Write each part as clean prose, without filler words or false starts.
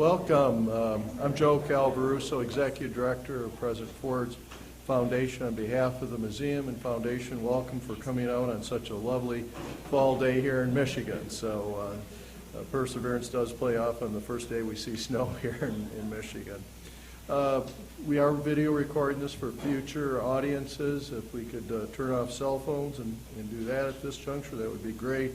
Welcome. I'm Joe Calvaruso, Executive Director of President Ford's Foundation. On behalf of the museum and foundation, welcome for coming out on such a lovely fall day here in Michigan. So perseverance does play off on the first day we see snow here in Michigan. We are video recording this for future audiences. If we could turn off cell phones and do that at this juncture, that would be great.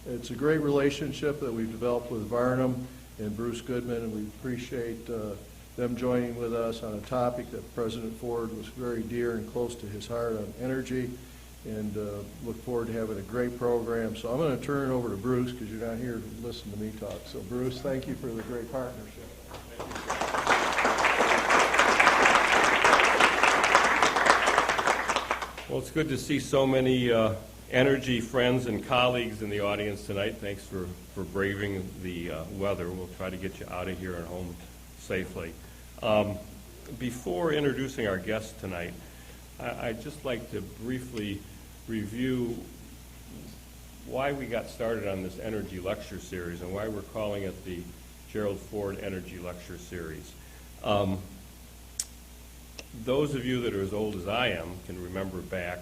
It's a great relationship that we've developed with Varnum and Bruce Goodman, and we appreciate them joining with us on a topic that President Ford was very dear and close to his heart on energy, and look forward to having a great program. So I'm going to turn it over to Bruce because you're not here to listen to me talk. So Bruce, thank you for the great partnership. Well, it's good to see so many energy friends and colleagues in the audience tonight. Thanks for braving the weather. We'll try to get you out of here and home safely. Before introducing our guests tonight, I'd just like to briefly review why we got started on this energy lecture series and why we're calling it the Gerald Ford Energy Lecture Series. Those of you that are as old as I am can remember back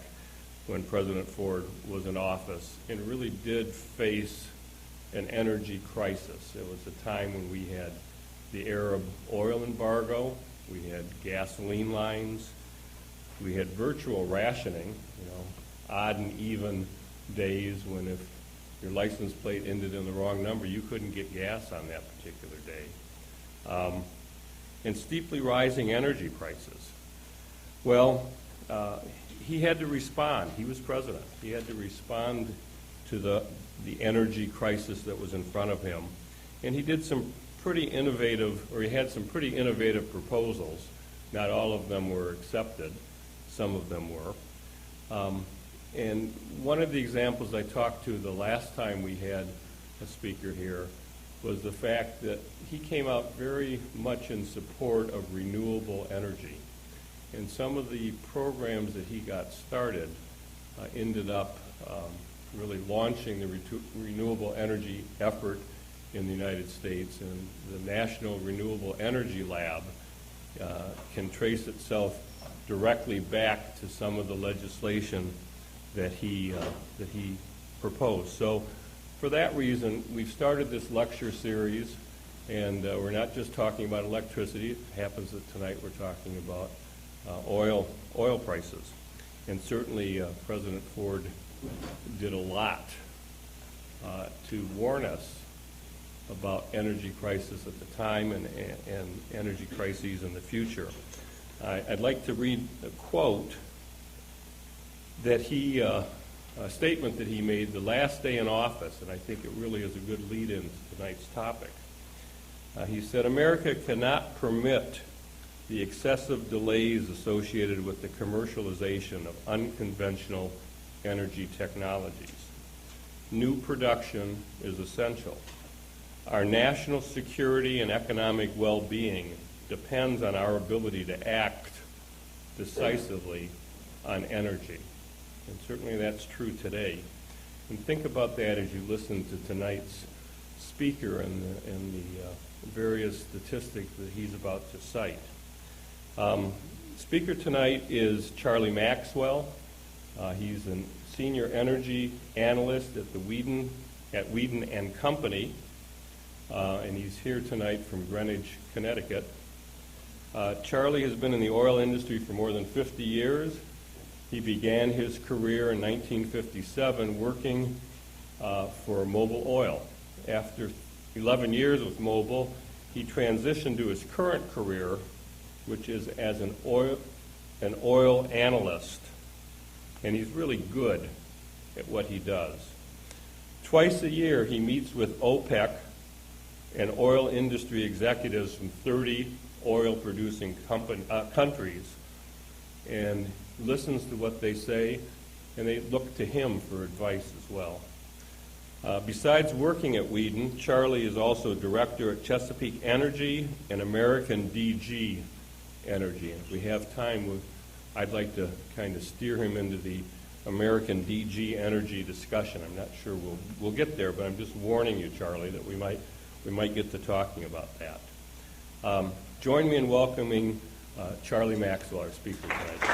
when President Ford was in office and really did face an energy crisis. It was a time when we had the Arab oil embargo, we had gasoline lines, we had virtual rationing, odd and even days when if your license plate ended in the wrong number, you couldn't get gas on that particular day. And steeply rising energy prices. Well, he had to respond. He was president. He had to respond to the energy crisis that was in front of him. And he did some pretty innovative, or he had some pretty innovative proposals. Not all of them were accepted. Some of them were. And one of the examples I talked to the last time we had a speaker here was the fact that he came out very much in support of renewable energy. And some of the programs that he got started ended up really launching the renewable energy effort in the United States. And the National Renewable Energy Lab can trace itself directly back to some of the legislation that he proposed. So for that reason, we've started this lecture series, and we're not just talking about electricity. It happens that tonight we're talking about oil prices. And certainly President Ford did a lot to warn us about energy crisis at the time and energy crises in the future. I'd like to read a quote that a statement that he made the last day in office, and I think it really is a good lead-in to tonight's topic. He said, "America cannot permit the excessive delays associated with the commercialization of unconventional energy technologies. New production is essential. Our national security and economic well-being depends on our ability to act decisively on energy." And certainly that's true today. And think about that as you listen to tonight's speaker and the various statistics that he's about to cite. Speaker tonight is Charlie Maxwell. He's a senior energy analyst at Wheaton and Company, and he's here tonight from Greenwich, Connecticut. Charlie has been in the oil industry for more than 50 years. He began his career in 1957 working for Mobil Oil. After 11 years with Mobil, he transitioned to his current career, which is as an oil analyst. And he's really good at what he does. Twice a year, he meets with OPEC and oil industry executives from 30 oil-producing countries and listens to what they say, and they look to him for advice as well. Besides working at Wheaton, Charlie is also director at Chesapeake Energy and American DG Energy. And if we have time, I'd like to kind of steer him into the American DG Energy discussion. I'm not sure we'll get there, but I'm just warning you, Charlie, that we might get to talking about that. Join me in welcoming Charlie Maxwell, our speaker tonight.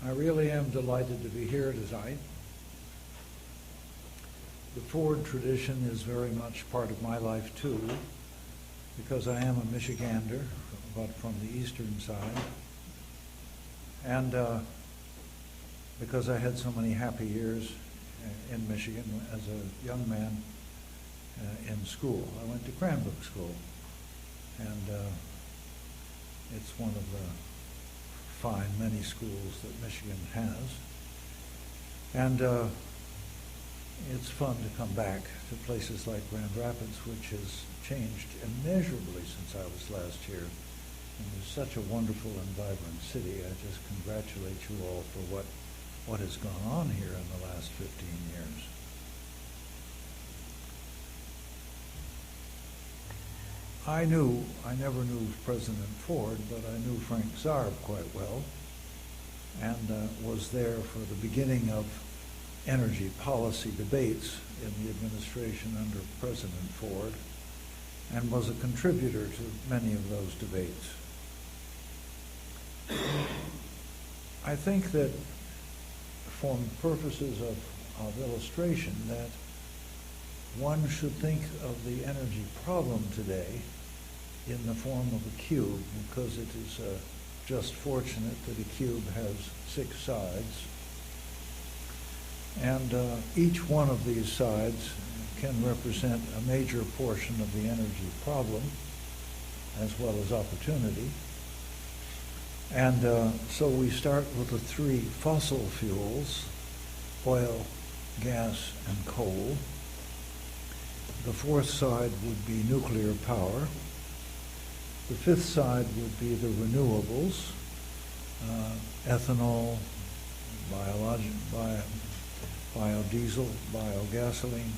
I really am delighted to be here tonight. The Ford tradition is very much part of my life too, because I am a Michigander, but from the eastern side, and because I had so many happy years in Michigan as a young man in school. I went to Cranbrook School, and it's one of the fine many schools that Michigan has. And it's fun to come back to places like Grand Rapids, which has changed immeasurably since I was last here. And it's such a wonderful and vibrant city. I just congratulate you all for what has gone on here in the last 15 years. I never knew President Ford, but I knew Frank Zarb quite well, and was there for the beginning of energy policy debates in the administration under President Ford, and was a contributor to many of those debates. I think that for purposes of illustration, that one should think of the energy problem today in the form of a cube, because it is just fortunate that a cube has 6 sides. And each one of these sides can represent a major portion of the energy problem, as well as opportunity. And so we start with the 3 fossil fuels, oil, gas, and coal. The 4th side would be nuclear power. The 5th side would be the renewables, ethanol, biodiesel, biogasoline,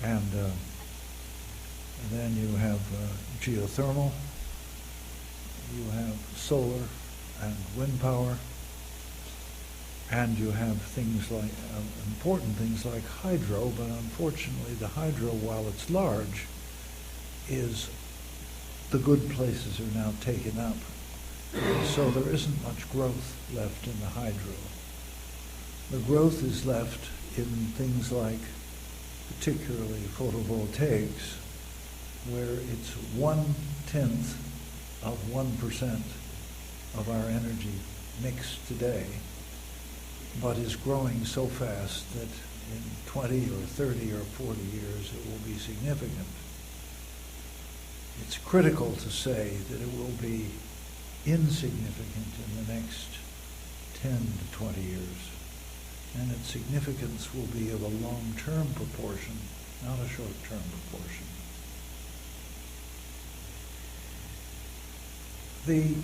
and then you have geothermal, you have solar and wind power, and you have things like, important things like hydro, but unfortunately the hydro, while it's large, is the good places are now taken up. So there isn't much growth left in the hydro. The growth is left in things like, particularly photovoltaics, where it's 1/10 of 1% of our energy mix today, but is growing so fast that in 20 or 30 or 40 years it will be significant. It's critical to say that it will be insignificant in the next 10 to 20 years. And its significance will be of a long-term proportion, not a short-term proportion. The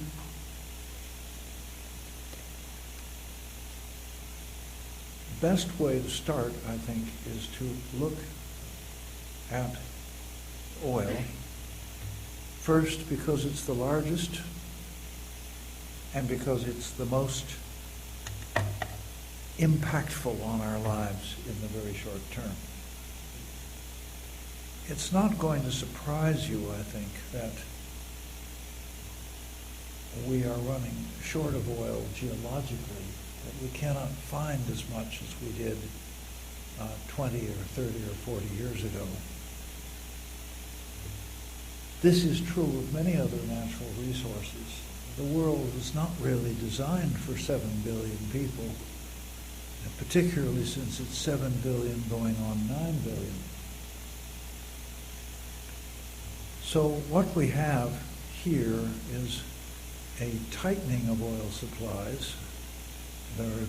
best way to start, I think, is to look at oil. First, because it's the largest, and because it's the most impactful on our lives in the very short term. It's not going to surprise you, I think, that we are running short of oil geologically, that we cannot find as much as we did 20 or 30 or 40 years ago. This is true of many other natural resources. The world was not really designed for 7 billion people, particularly since it's 7 billion going on 9 billion. So what we have here is a tightening of oil supplies,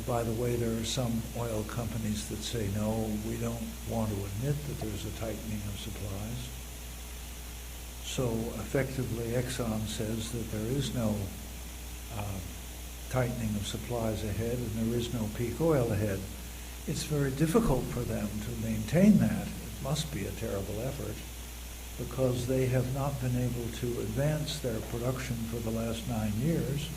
By the way, there are some oil companies that say, no, we don't want to admit that there's a tightening of supplies. So effectively, Exxon says that there is no tightening of supplies ahead and there is no peak oil ahead. It's very difficult for them to maintain that. It must be a terrible effort because they have not been able to advance their production for the last 9 years.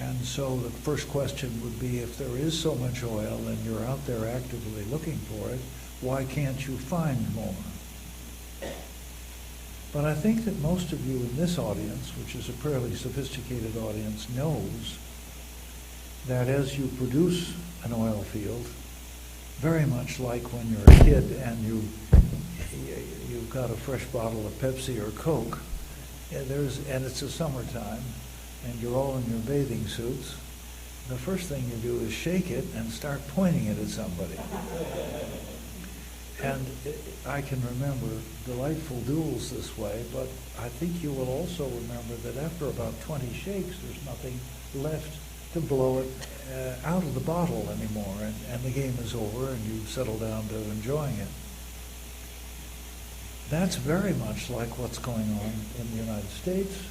And so the first question would be, if there is so much oil and you're out there actively looking for it, why can't you find more? But I think that most of you in this audience, which is a fairly sophisticated audience, knows that as you produce an oil field, very much like when you're a kid and you've got a fresh bottle of Pepsi or Coke, and it's the summertime, and you're all in your bathing suits, the first thing you do is shake it and start pointing it at somebody. And I can remember delightful duels this way, but I think you will also remember that after about 20 shakes, there's nothing left to blow it out of the bottle anymore, and the game is over and you settle down to enjoying it. That's very much like what's going on in the United States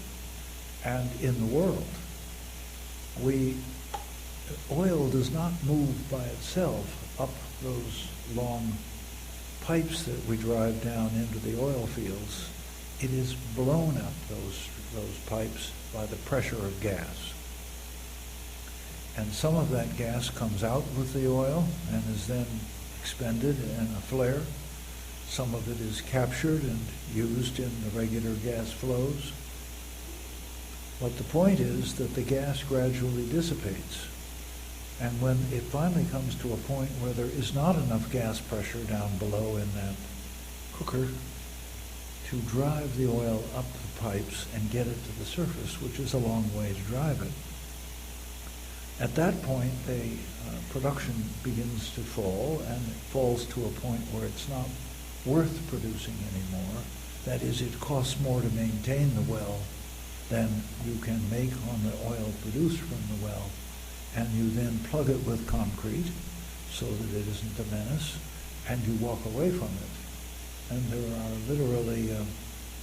and in the world. Oil does not move by itself up those long pipes that we drive down into the oil fields. It is blown up those pipes by the pressure of gas. And some of that gas comes out with the oil and is then expended in a flare. Some of it is captured and used in the regular gas flows. But the point is that the gas gradually dissipates. And when it finally comes to a point where there is not enough gas pressure down below in that cooker to drive the oil up the pipes and get it to the surface, which is a long way to drive it, at that point the production begins to fall, and it falls to a point where it's not worth producing anymore. That is, it costs more to maintain the well than you can make on the oil produced from the well. And you then plug it with concrete so that it isn't a menace, and you walk away from it. And there are literally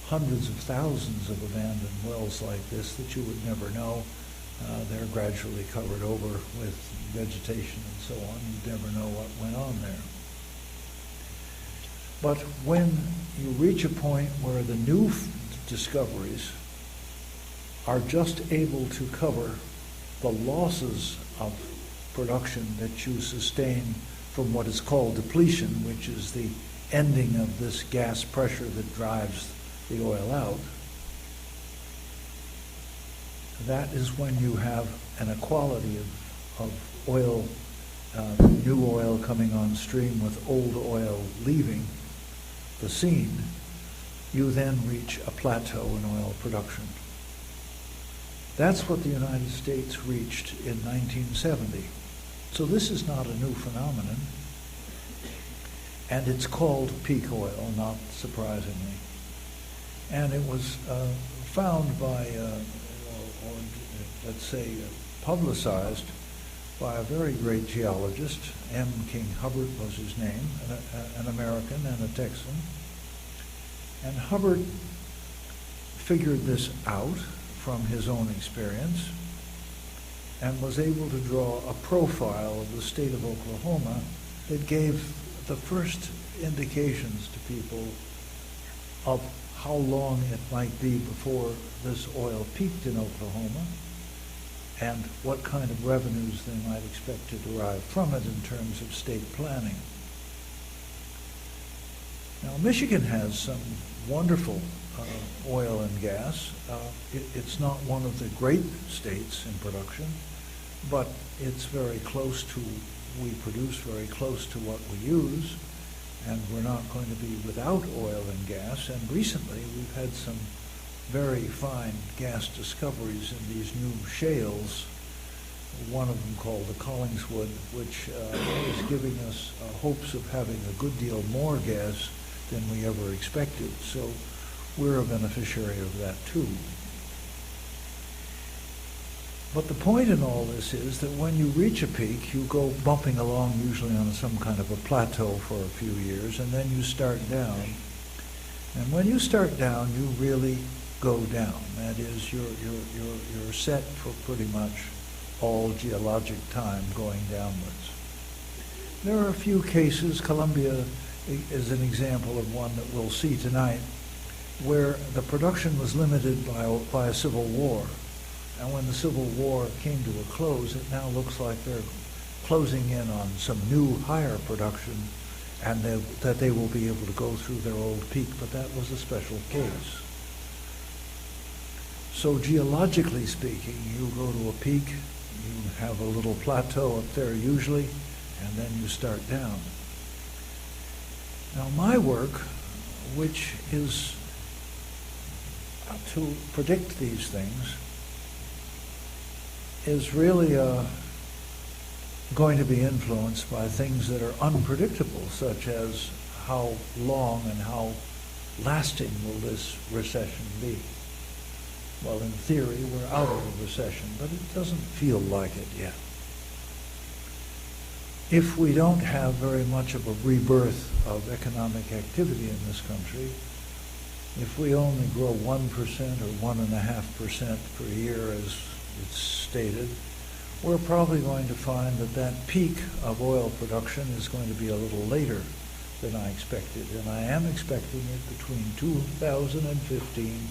hundreds of thousands of abandoned wells like this that you would never know. They're gradually covered over with vegetation and so on. You'd never know what went on there. But when you reach a point where the new discoveries are just able to cover the losses of production that you sustain from what is called depletion, which is the ending of this gas pressure that drives the oil out, that is when you have an equality of oil, new oil coming on stream with old oil leaving the scene. You then reach a plateau in oil production. That's what the United States reached in 1970. So this is not a new phenomenon. And it's called peak oil, not surprisingly. And it was found by, or let's say publicized by a very great geologist. M. King Hubbard was his name, an American and a Texan. And Hubbard figured this out from his own experience and was able to draw a profile of the state of Oklahoma that gave the first indications to people of how long it might be before this oil peaked in Oklahoma and what kind of revenues they might expect to derive from it in terms of state planning. Now, Michigan has some wonderful oil and gas. It's not one of the great states in production, but it's very close to, we produce very close to what we use, and we're not going to be without oil and gas. And recently we've had some very fine gas discoveries in these new shales, one of them called the Collingswood, which is giving us hopes of having a good deal more gas than we ever expected. So we're a beneficiary of that too. But the point in all this is that when you reach a peak, you go bumping along usually on some kind of a plateau for a few years, and then you start down. And when you start down, you really go down. That is, you're set for pretty much all geologic time going downwards. There are a few cases, Colombia is an example of one that we'll see tonight, where the production was limited by a civil war. And when the Civil War came to a close, it now looks like they're closing in on some new, higher production, and that they will be able to go through their old peak, but that was a special case. So geologically speaking, you go to a peak, you have a little plateau up there usually, and then you start down. Now my work, which is to predict these things, is really going to be influenced by things that are unpredictable, such as how long and how lasting will this recession be. Well, in theory, we're out of a recession, but it doesn't feel like it yet. If we don't have very much of a rebirth of economic activity in this country, if we only grow 1% or 1.5% per year, as it's stated, we're probably going to find that that peak of oil production is going to be a little later than I expected. And I am expecting it between 2015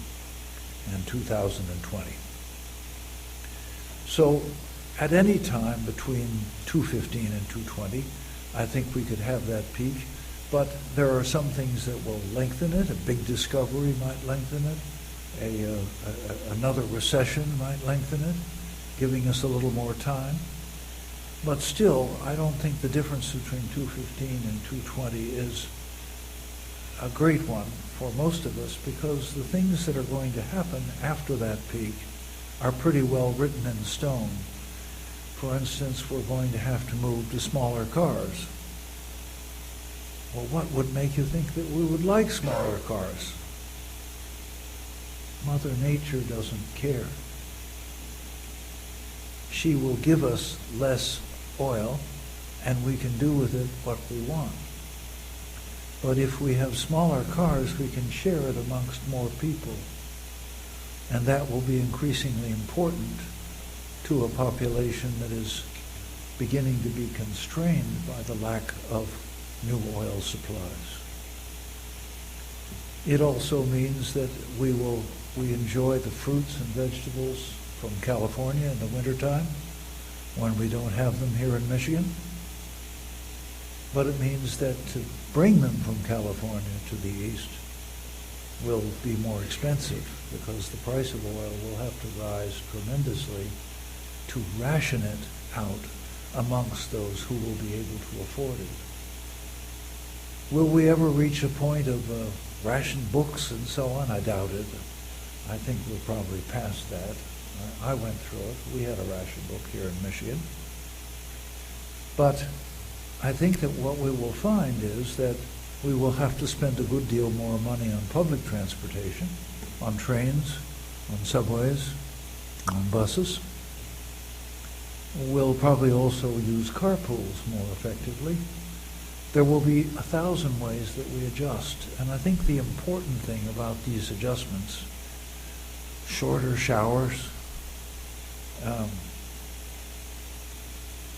and 2020. So at any time between 215 and 220, I think we could have that peak. But there are some things that will lengthen it. A big discovery might lengthen it. Another recession might lengthen it, giving us a little more time. But still, I don't think the difference between 215 and 220 is a great one for most of us, because the things that are going to happen after that peak are pretty well written in stone. For instance, we're going to have to move to smaller cars. Well, what would make you think that we would like smaller cars? Mother Nature doesn't care. She will give us less oil, and we can do with it what we want. But if we have smaller cars, we can share it amongst more people. And that will be increasingly important to a population that is beginning to be constrained by the lack of new oil supplies. It also means that we enjoy the fruits and vegetables from California in the wintertime when we don't have them here in Michigan. But it means that to bring them from California to the east will be more expensive, because the price of oil will have to rise tremendously to ration it out amongst those who will be able to afford it. Will we ever reach a point of ration books and so on? I doubt it. I think we're probably past that. I went through it. We had a ration book here in Michigan. But I think that what we will find is that we will have to spend a good deal more money on public transportation, on trains, on subways, on buses. We'll probably also use carpools more effectively. There will be 1,000 ways that we adjust. And I think the important thing about these adjustments, shorter showers,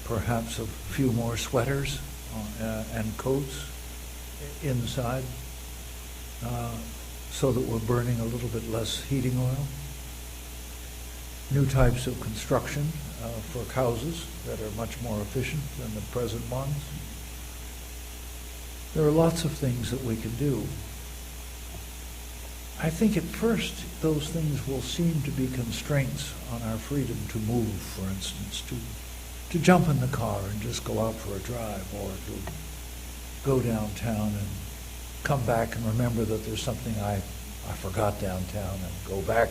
perhaps a few more sweaters and coats inside, so that we're burning a little bit less heating oil. New types of construction for houses that are much more efficient than the present ones. There are lots of things that we can do. I think at first those things will seem to be constraints on our freedom to move, for instance, to jump in the car and just go out for a drive, or to go downtown and come back and remember that there's something I forgot downtown, and go back,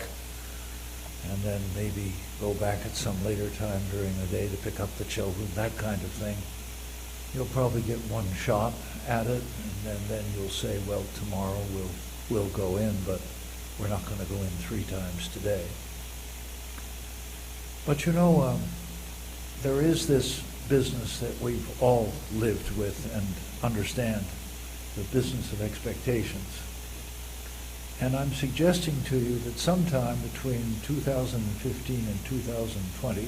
and then maybe go back at some later time during the day to pick up the children, that kind of thing. You'll probably get one shot at it, and then you'll say, well, tomorrow we'll go in, but we're not going to go in 3 times today. But there is this business that we've all lived with and understand, the business of expectations. And I'm suggesting to you that sometime between 2015 and 2020,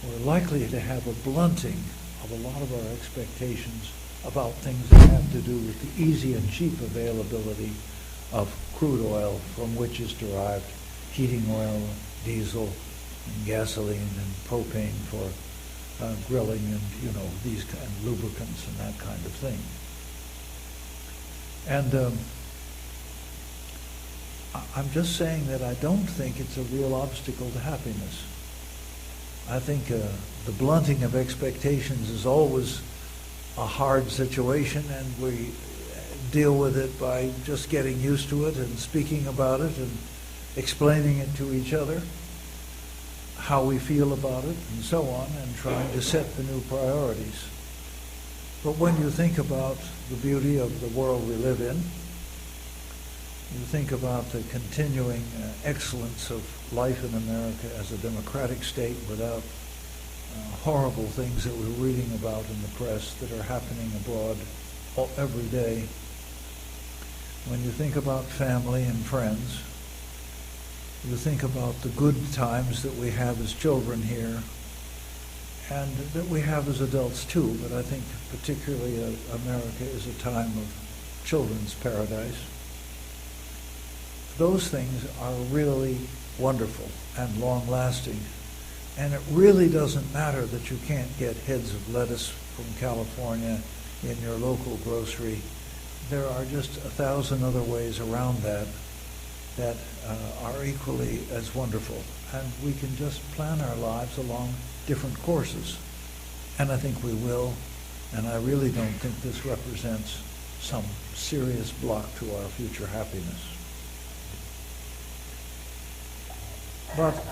we're likely to have a blunting of a lot of our expectations about things that have to do with the easy and cheap availability of crude oil, from which is derived heating oil, diesel, and gasoline, and propane for grilling, and these kind of lubricants and that kind of thing. And I'm just saying that I don't think it's a real obstacle to happiness. I think the blunting of expectations is always a hard situation, and we deal with it by just getting used to it and speaking about it and explaining it to each other, how we feel about it, and so on, and trying to set the new priorities. But when you think about the beauty of the world we live in, you think about the continuing excellence of life in America as a democratic state without horrible things that we're reading about in the press that are happening abroad every day. When you think about family and friends, you think about the good times that we have as children here and that we have as adults too, but I think particularly America is a time of children's paradise. Those things are really wonderful and long-lasting, and it really doesn't matter that you can't get heads of lettuce from California in your local grocery. There are just 1,000 other ways around that are equally as wonderful, and we can just plan our lives along different courses, and I think we will, and I really don't think this represents some serious block to our future happiness. But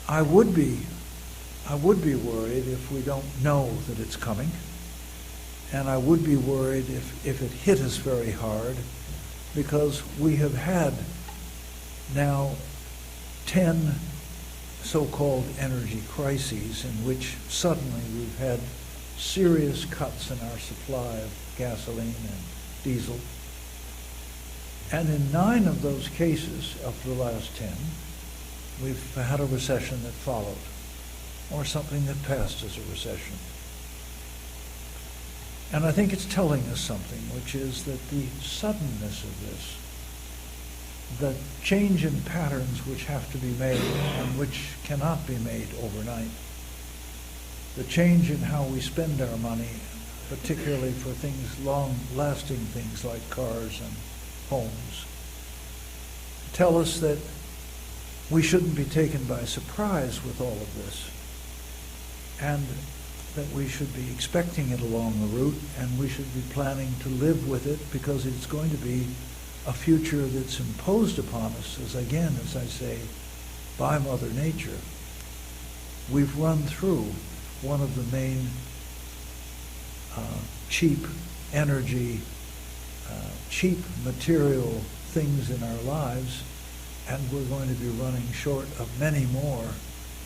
I would be worried if we don't know that it's coming, and I would be worried if it hit us very hard, because we have had now 10 so-called energy crises in which suddenly we've had serious cuts in our supply of gasoline and diesel. And in 9 of those cases of the last 10, we've had a recession that followed, or something that passed as a recession. And I think it's telling us something, which is that the suddenness of this, the change in patterns which have to be made and which cannot be made overnight, the change in how we spend our money, particularly for things, long-lasting things like cars and homes, tell us that we shouldn't be taken by surprise with all of this, and that we should be expecting it along the route, and we should be planning to live with it, because it's going to be a future that's imposed upon us, as I say, by Mother Nature. We've run through one of the main cheap energy, cheap material things in our lives, and we're going to be running short of many more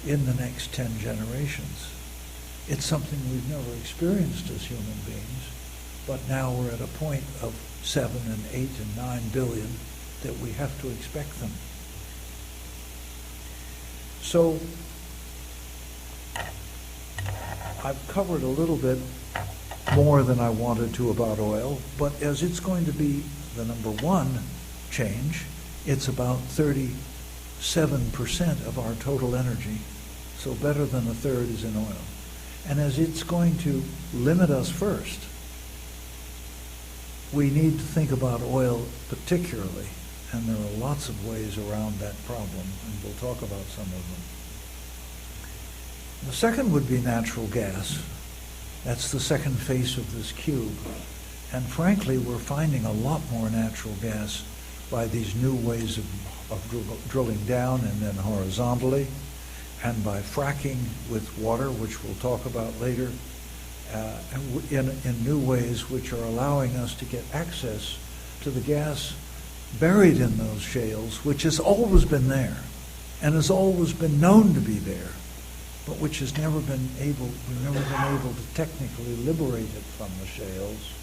in the next 10 generations. It's something we've never experienced as human beings, but now we're at a point of 7 and 8 and 9 billion that we have to expect them. So I've covered a little bit more than I wanted to about oil, but as it's going to be the number one change, it's about 37% of our total energy, so better than a third is in oil. And as it's going to limit us first, we need to think about oil particularly, and there are lots of ways around that problem, and we'll talk about some of them. The second would be natural gas. That's the second face of this cube. And frankly, we're finding a lot more natural gas by these new ways of drilling down and then horizontally, and by fracking with water, which we'll talk about later, in new ways which are allowing us to get access to the gas buried in those shales, which has always been there and has always been known to be there. but which has never been able, we've never been able to technically liberate it from the shales,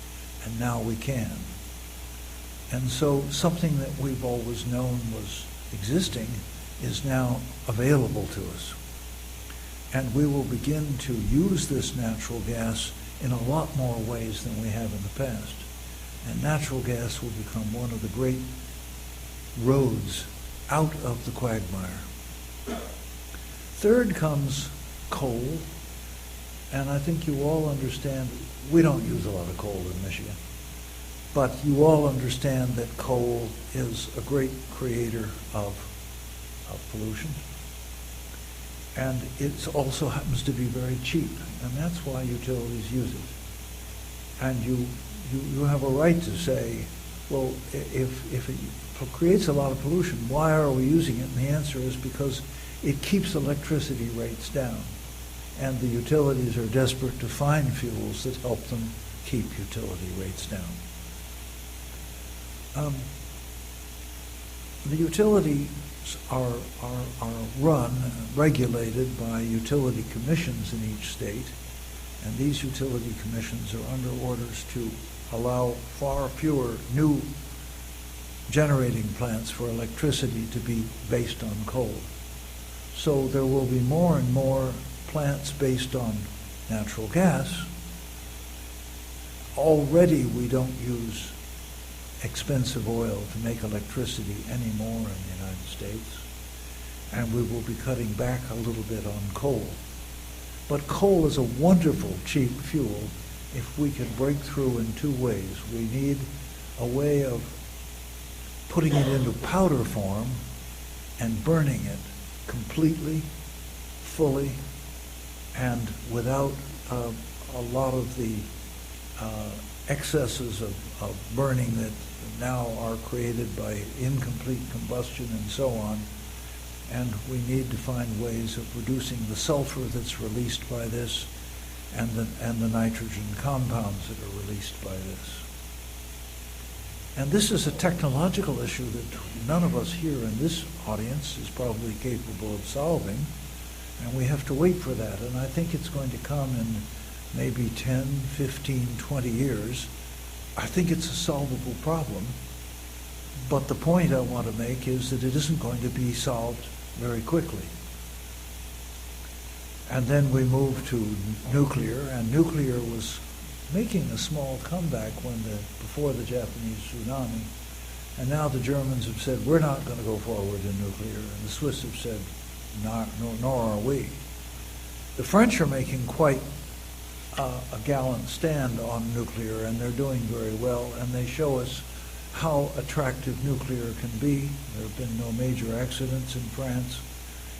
and now we can. And so something that we've always known was existing is now available to us. And we will begin to use this natural gas in a lot more ways than we have in the past. And natural gas will become one of the great roads out of the quagmire. Third comes coal, and I think you all understand, we don't use a lot of coal in Michigan, but you all understand that coal is a great creator of pollution. And it also happens to be very cheap, and that's why utilities use it. And you have a right to say, well, if it creates a lot of pollution, why are we using it? And the answer is because it keeps electricity rates down. And the utilities are desperate to find fuels that help them keep utility rates down. The utilities are regulated by utility commissions in each state, and these utility commissions are under orders to allow far fewer new generating plants for electricity to be based on coal. So there will be more and more plants based on natural gas. Already we don't use expensive oil to make electricity anymore in the United States, and we will be cutting back a little bit on coal. But coal is a wonderful cheap fuel if we can break through in two ways. We need a way of putting it into powder form and burning it completely, fully, and without a lot of the excesses of burning that now are created by incomplete combustion and so on. And we need to find ways of reducing the sulfur that's released by this and the nitrogen compounds that are released by this. And this is a technological issue that none of us here in this audience is probably capable of solving, and we have to wait for that. And I think it's going to come in maybe 10, 15, 20 years. I think it's a solvable problem, but the point I want to make is that it isn't going to be solved very quickly. And then we moved to nuclear, and nuclear was making a small comeback before the Japanese tsunami. And now the Germans have said, we're not going to go forward in nuclear, and the Swiss have said, nor are we. The French are making quite a gallant stand on nuclear, and they're doing very well, and they show us how attractive nuclear can be. There have been no major accidents in France.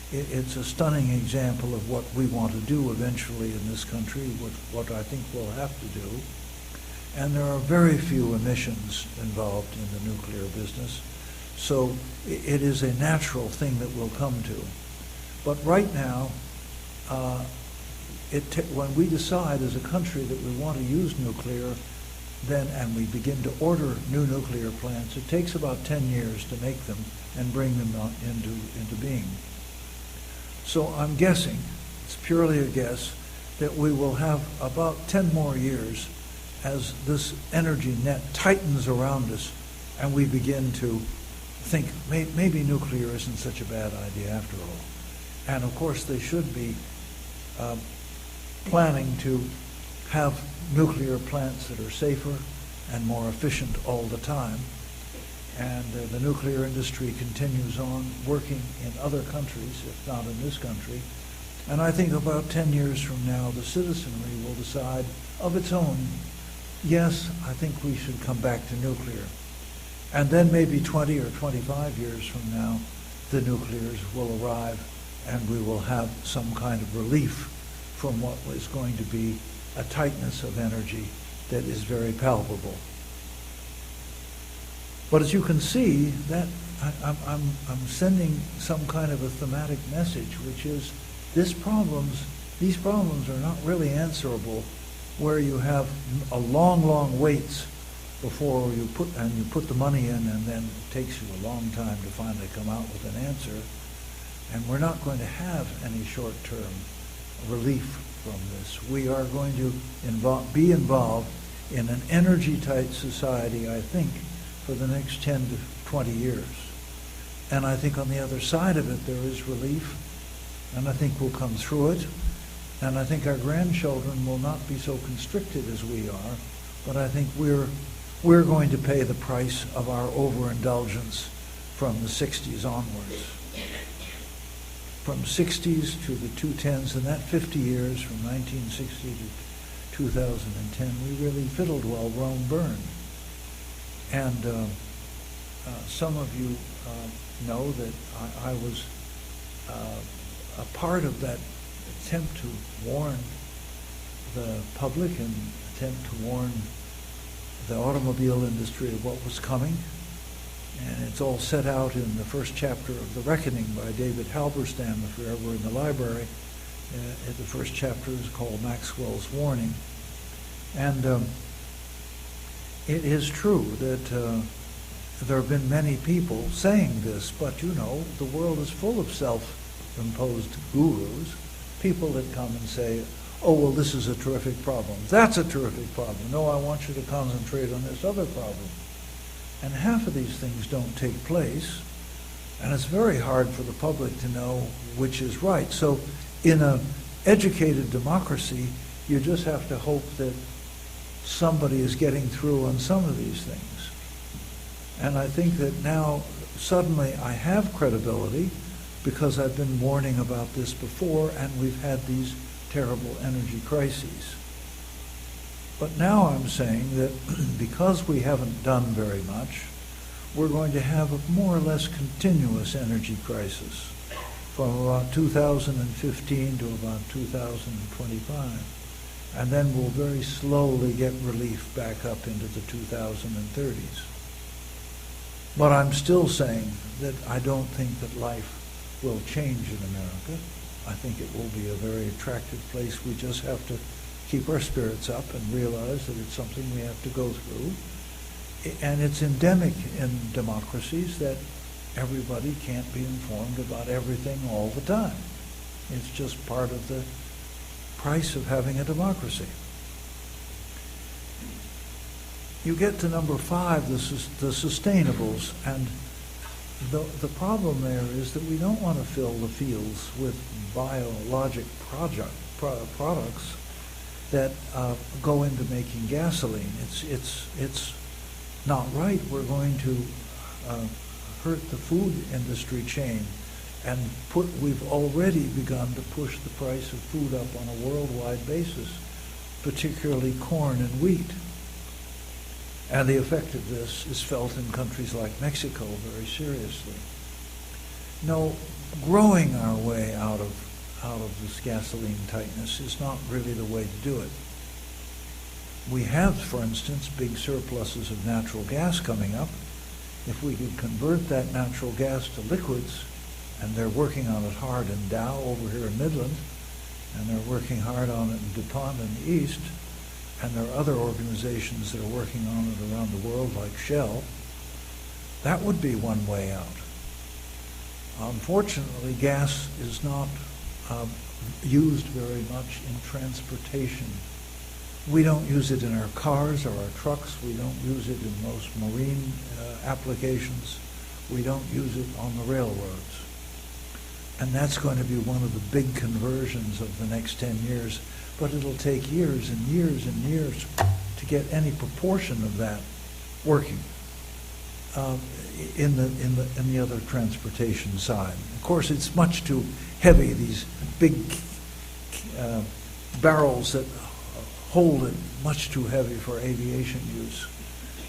It's a stunning example of what we want to do eventually in this country, what I think we'll have to do. And there are very few emissions involved in the nuclear business. So it is a natural thing that we'll come to. But right now, when we decide as a country that we want to use nuclear, and we begin to order new nuclear plants, it takes about 10 years to make them and bring them into being. So I'm guessing, it's purely a guess, that we will have about 10 more years as this energy net tightens around us and we begin to think maybe nuclear isn't such a bad idea after all. And of course they should be planning to have nuclear plants that are safer and more efficient all the time. And the nuclear industry continues on working in other countries, if not in this country. And I think about 10 years from now, the citizenry will decide of its own, yes, I think we should come back to nuclear. And then maybe 20 or 25 years from now, the nuclears will arrive and we will have some kind of relief from what is going to be a tightness of energy that is very palpable. But as you can see, that I'm sending some kind of a thematic message, which is these problems are not really answerable where you have a long waits before you put the money in, and then it takes you a long time to finally come out with an answer. And we're not going to have any short-term relief from this. We are going to be involved in an energy-tight society, I think, for the next 10 to 20 years. And I think on the other side of it there is relief, and I think we'll come through it. And I think our grandchildren will not be so constricted as we are, but I think we're going to pay the price of our overindulgence from the 60s onwards. From 60s to the 2010s, and that 50 years, from 1960 to 2010, we really fiddled while Rome burned. And some of you know that I was a part of that attempt to warn the public and attempt to warn the automobile industry of what was coming. And it's all set out in the first chapter of The Reckoning by David Halberstam, if you're ever in the library. The first chapter is called Maxwell's Warning. And it is true that there have been many people saying this, but you know, the world is full of self-imposed gurus, people that come and say, oh, well, this is a terrific problem. That's a terrific problem. No, I want you to concentrate on this other problem. And half of these things don't take place, and it's very hard for the public to know which is right. So in an educated democracy, you just have to hope that somebody is getting through on some of these things. And I think that now suddenly I have credibility because I've been warning about this before, and we've had these terrible energy crises. But now I'm saying that because we haven't done very much, we're going to have a more or less continuous energy crisis from about 2015 to about 2025. And then we'll very slowly get relief back up into the 2030s. But I'm still saying that I don't think that life will change in America. I think it will be a very attractive place. We just have to keep our spirits up and realize that it's something we have to go through. And it's endemic in democracies that everybody can't be informed about everything all the time. It's just part of the price of having a democracy. You get to number 5, the sustainables, and the problem there is that we don't want to fill the fields with biologic products that go into making gasoline. It's not right. We're going to hurt the food industry chain, and we've already begun to push the price of food up on a worldwide basis, particularly corn and wheat. And the effect of this is felt in countries like Mexico very seriously. No, growing our way out of this gasoline tightness is not really the way to do it. We have, for instance, big surpluses of natural gas coming up. If we could convert that natural gas to liquids, and they're working on it hard in Dow over here in Midland, and they're working hard on it in DuPont in the East, and there are other organizations that are working on it around the world, like Shell, that would be one way out. Unfortunately, gas is not used very much in transportation. We don't use it in our cars or our trucks. We don't use it in most marine applications. We don't use it on the railroads. And that's going to be one of the big conversions of the next 10 years. But it'll take years and years and years to get any proportion of that working in the other transportation side. Of course, it's much too heavy. These big barrels that hold it, much too heavy for aviation use.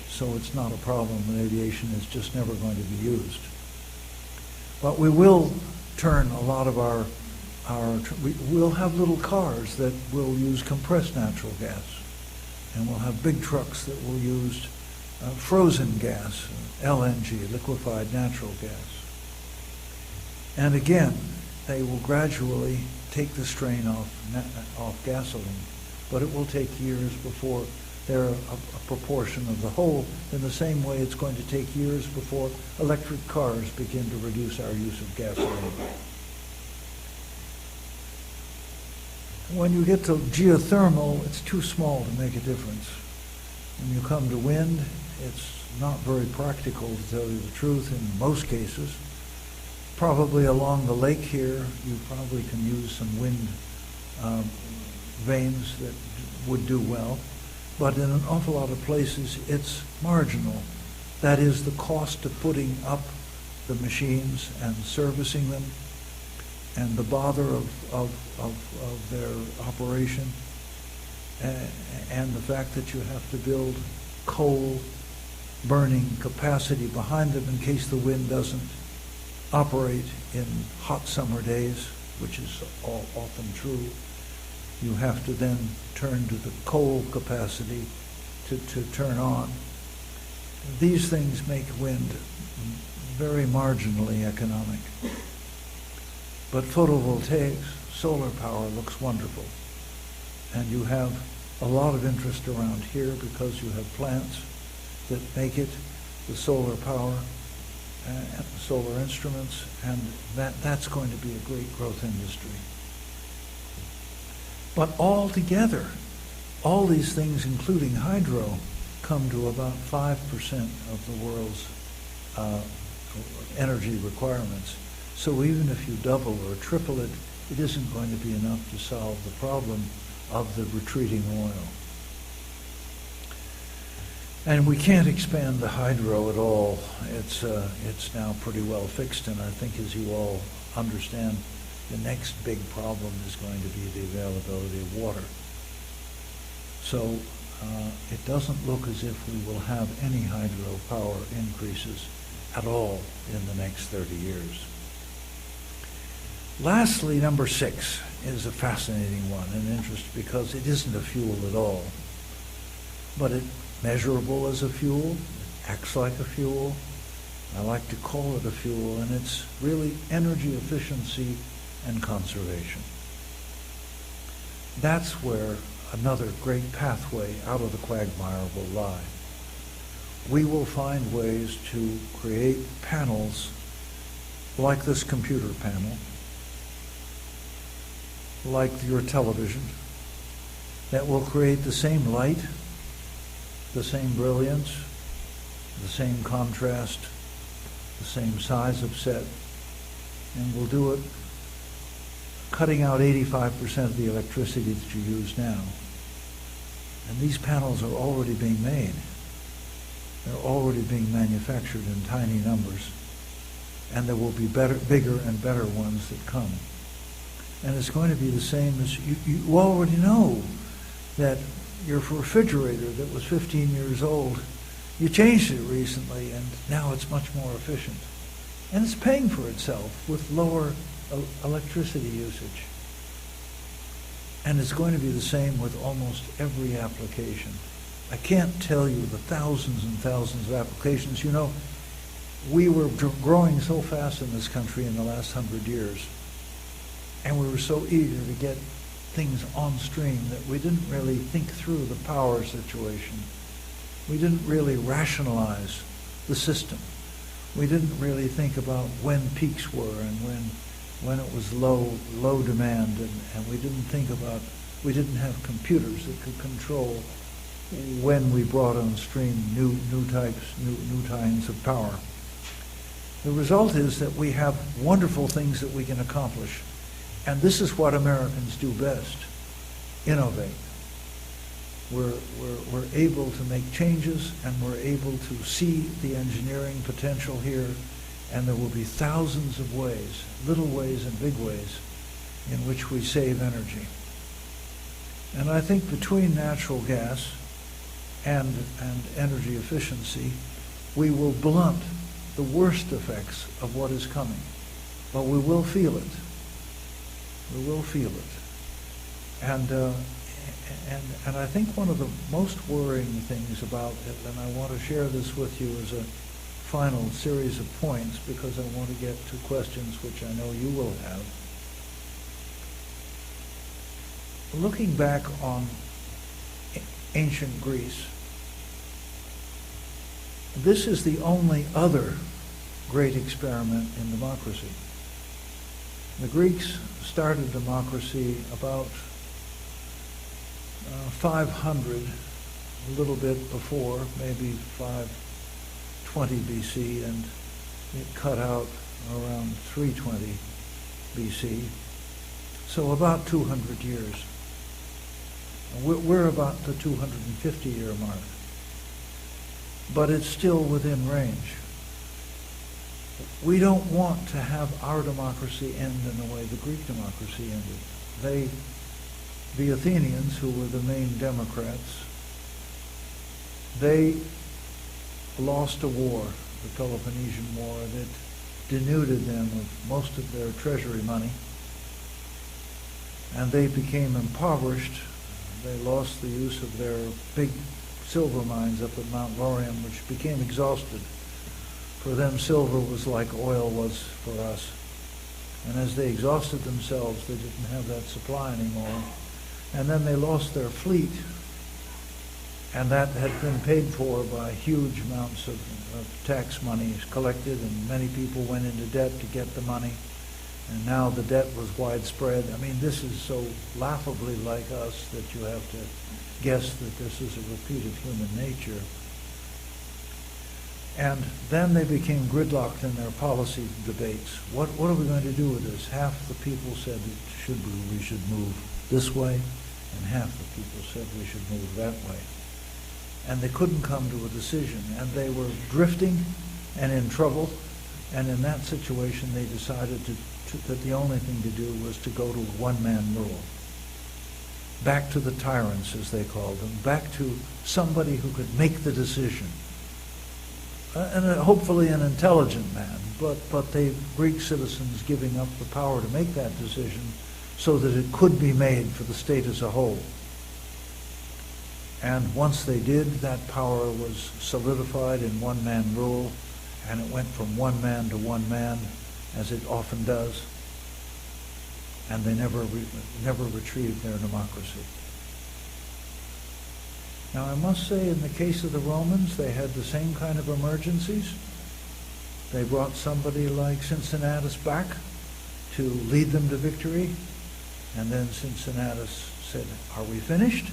So it's not a problem, and aviation is just never going to be used. But we will turn a lot of we'll have little cars that will use compressed natural gas, and we'll have big trucks that will use frozen gas, LNG, liquefied natural gas. And again, they will gradually take the strain off gasoline, but it will take years before they're a proportion of the whole, in the same way it's going to take years before electric cars begin to reduce our use of gasoline. when you get to geothermal, it's too small to make a difference. When you come to wind, it's not very practical, to tell you the truth, in most cases. Probably along the lake here, you probably can use some wind vanes that would do well. But in an awful lot of places, it's marginal. That is the cost of putting up the machines and servicing them and the bother of their operation and the fact that you have to build coal burning capacity behind them in case the wind doesn't operate in hot summer days, which is often true. You have to then turn to the coal capacity to turn on. These things make wind very marginally economic. But photovoltaics, solar power, looks wonderful. And you have a lot of interest around here because you have plants that make it, the solar power and the solar instruments, and that's going to be a great growth industry. But all together, all these things, including hydro, come to about 5% of the world's energy requirements. So even if you double or triple it, it isn't going to be enough to solve the problem of the retreating oil. And we can't expand the hydro at all. It's now pretty well fixed, and I think, as you all understand, the next big problem is going to be the availability of water. So it doesn't look as if we will have any hydropower increases at all in the next 30 years. Lastly, number 6 is a fascinating one and interesting because it isn't a fuel at all, but it's measurable as a fuel, it acts like a fuel. I like to call it a fuel, and it's really energy efficiency and conservation. That's where another great pathway out of the quagmire will lie. We will find ways to create panels like this computer panel, like your television, that will create the same light, the same brilliance, the same contrast, the same size of set, and we'll do it cutting out 85% of the electricity that you use now. And these panels are already being made. They're already being manufactured in tiny numbers, and there will be bigger and better ones that come. And it's going to be the same as you already know that your refrigerator that was 15 years old, you changed it recently, and now it's much more efficient. And it's paying for itself with lower electricity usage. And it's going to be the same with almost every application. I can't tell you the thousands and thousands of applications. You know, we were growing so fast in this country in the last 100 years, and we were so eager to get things on stream that we didn't really think through the power situation. We didn't really rationalize the system. We didn't really think about when peaks were and when it was low demand, and we didn't have computers that could control when we brought on stream new kinds of power. The result is that we have wonderful things that we can accomplish. And this is what Americans do best: innovate. We're able to make changes, and we're able to see the engineering potential here, and there will be thousands of ways, little ways and big ways, in which we save energy. And I think between natural gas and energy efficiency, we will blunt the worst effects of what is coming. But we will feel it. We will feel it. And I think one of the most worrying things about it, and I want to share this with you as a final series of points because I want to get to questions which I know you will have. Looking back on ancient Greece, this is the only other great experiment in democracy. The Greeks started democracy about 500, a little bit before, maybe 520 BC, and it cut out around 320 BC. So about 200 years. We're about the 250-year mark. But it's still within range. We don't want to have our democracy end in the way the Greek democracy ended. The Athenians, who were the main Democrats, they lost a war, the Peloponnesian War, that denuded them of most of their treasury money, and they became impoverished. They lost the use of their big silver mines up at Mount Laurium, which became exhausted. For them, silver was like oil was for us. And as they exhausted themselves, they didn't have that supply anymore. And then they lost their fleet, and that had been paid for by huge amounts of tax money collected, and many people went into debt to get the money. And now the debt was widespread. I mean, this is so laughably like us that you have to guess that this is a repeat of human nature. And then they became gridlocked in their policy debates. What are we going to do with this? Half the people said we should move this way, and half the people said we should move that way. And they couldn't come to a decision, and they were drifting and in trouble. And in that situation, they decided that the only thing to do was to go to one-man rule. Back to the tyrants, as they called them, back to somebody who could make the decision. And hopefully an intelligent man, but the Greek citizens giving up the power to make that decision so that it could be made for the state as a whole. And once they did, that power was solidified in one-man rule, and it went from one man to one man, as it often does, and they never retrieved their democracy. Now, I must say, in the case of the Romans, they had the same kind of emergencies. They brought somebody like Cincinnatus back to lead them to victory, and then Cincinnatus said, "Are we finished?"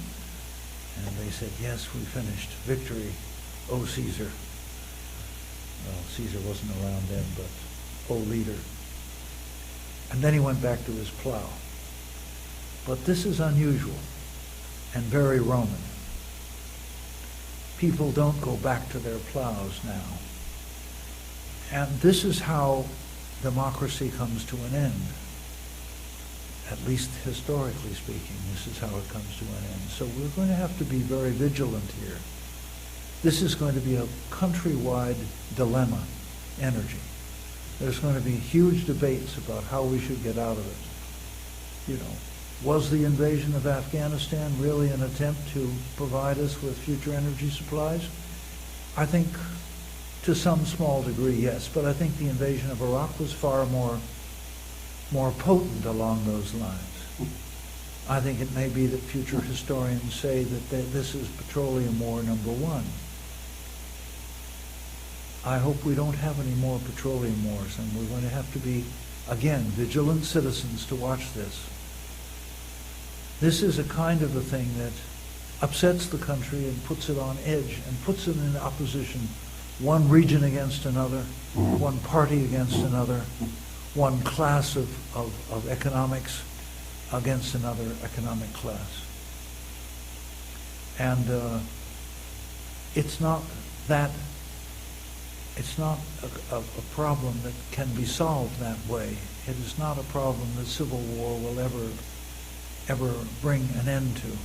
And they said, "Yes, we finished. Victory, O Caesar." Well, Caesar wasn't around then, but O leader. And then he went back to his plow. But this is unusual and very Roman. People don't go back to their plows now. And this is how democracy comes to an end. At least historically speaking, this is how it comes to an end. So we're going to have to be very vigilant here. This is going to be a countrywide dilemma, energy. There's going to be huge debates about how we should get out of it. You know, was the invasion of Afghanistan really an attempt to provide us with future energy supplies? I think to some small degree, yes, but I think the invasion of Iraq was far more potent along those lines. I think it may be that future historians say that this is petroleum war number one. I hope we don't have any more petroleum wars, and we're going to have to be, again, vigilant citizens to watch this. This is a kind of a thing that upsets the country and puts it on edge and puts it in opposition, one region against another, one party against another, one class of economics against another economic class. And it's not a problem that can be solved that way. It is not a problem that civil war will ever bring an end to.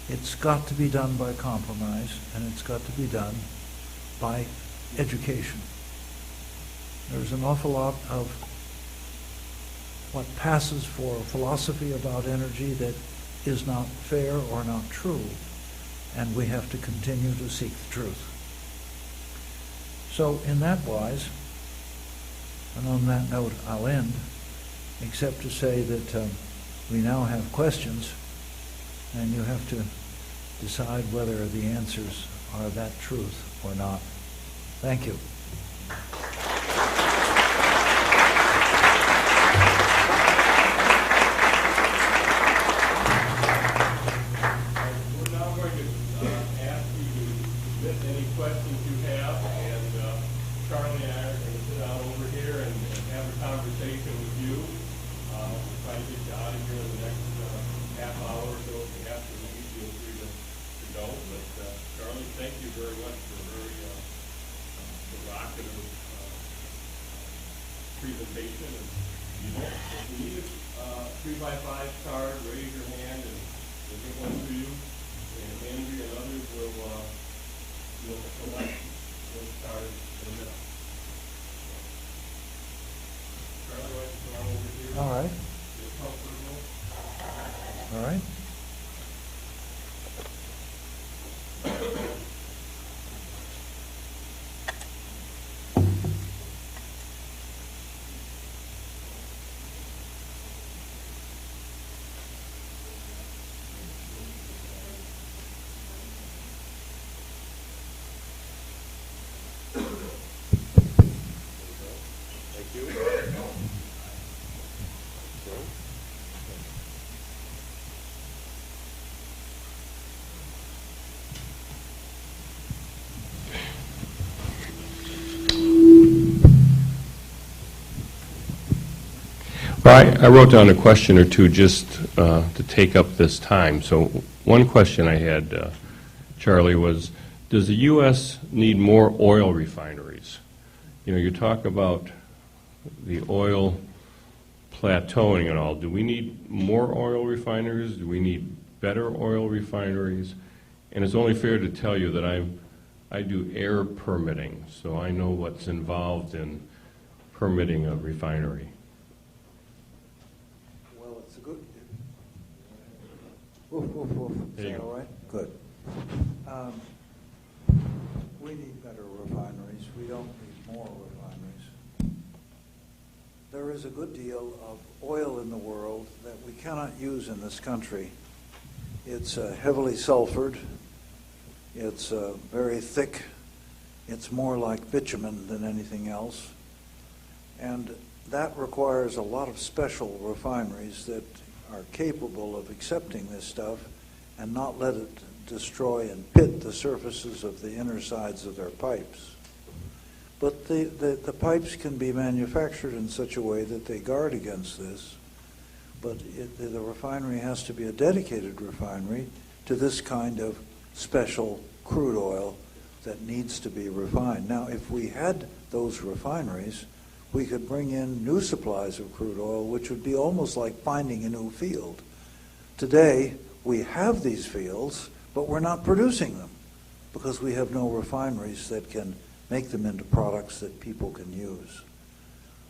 It's got to be done by compromise, and it's got to be done by education. There's an awful lot of what passes for philosophy about energy that is not fair or not true, and we have to continue to seek the truth. So in that wise, and on that note I'll end, except to say that we now have questions, and you have to decide whether the answers are that truth or not. Thank you. any questions you have, and Charlie and I are going to sit down over here and have a conversation with you. We'll try to get you out of here in the next half hour or so. If you have to leave, feel free to go. But Charlie, thank you very much for a very provocative presentation. And, you know, if you need a 3x5 card, raise your hand and we'll get one to you. And Andrea and others will select those cards in a minute. Charlie, why don't you come on over here? All right. Get comfortable. All right. Well, I wrote down a question or two just to take up this time. So one question I had, Charlie, was, does the U.S. need more oil refineries? You know, you talk about the oil plateauing and all. Do we need more oil refineries? Do we need better oil refineries? And it's only fair to tell you that I do air permitting, so I know what's involved in permitting a refinery. Well, it's a good. Woof, woof, woof. Is that all right? Good. We need better refineries. We don't need more refineries. There is a good deal of oil in the world that we cannot use in this country. It's heavily sulfured. It's very thick. It's more like bitumen than anything else. And that requires a lot of special refineries that are capable of accepting this stuff and not let it destroy and pit the surfaces of the inner sides of their pipes. But the pipes can be manufactured in such a way that they guard against this. But the refinery has to be a dedicated refinery to this kind of special crude oil that needs to be refined. Now, if we had those refineries, we could bring in new supplies of crude oil, which would be almost like finding a new field. Today, we have these fields, but we're not producing them because we have no refineries that can make them into products that people can use.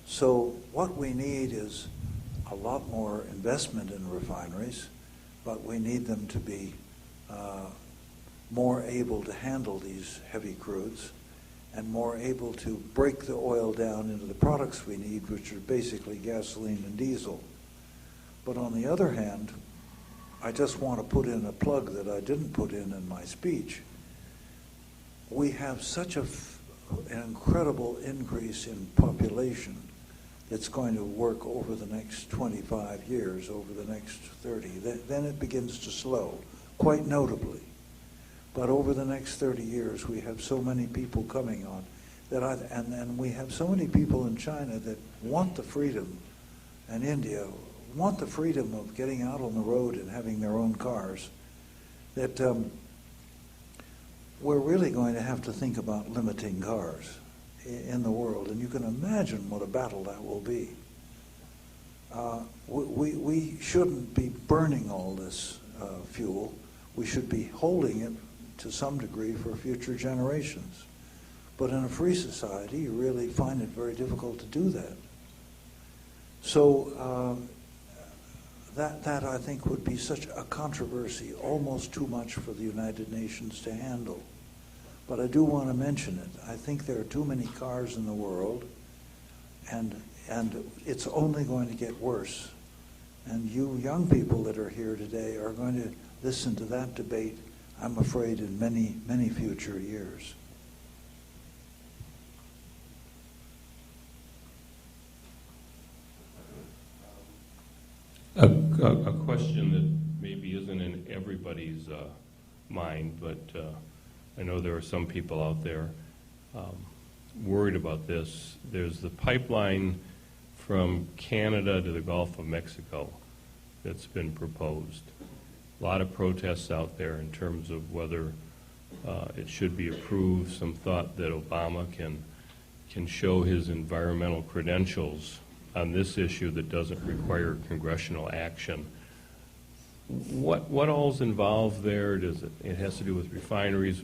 So what we need is a lot more investment in refineries, but we need them to be more able to handle these heavy crudes and more able to break the oil down into the products we need, which are basically gasoline and diesel. But on the other hand, I just want to put in a plug that I didn't put in my speech. We have such an incredible increase in population that's going to work over the next 25 years, over the next 30. Then it begins to slow, quite notably. But over the next 30 years, we have so many people coming on that and we have so many people in China that want the freedom, and India want the freedom of getting out on the road and having their own cars, that we're really going to have to think about limiting cars in the world. And you can imagine what a battle that will be. We shouldn't be burning all this fuel. We should be holding it to some degree for future generations. But in a free society, you really find it very difficult to do that. So that I think would be such a controversy, almost too much for the United Nations to handle. But I do want to mention it. I think there are too many cars in the world, and it's only going to get worse. And you young people that are here today are going to listen to that debate, I'm afraid, in many, many future years. A question that maybe isn't in everybody's mind, but I know there are some people out there worried about this. There's the pipeline from Canada to the Gulf of Mexico that's been proposed. A lot of protests out there in terms of whether it should be approved. Some thought that Obama can show his environmental credentials on this issue that doesn't require congressional action. What all's involved there? It has to do with refineries.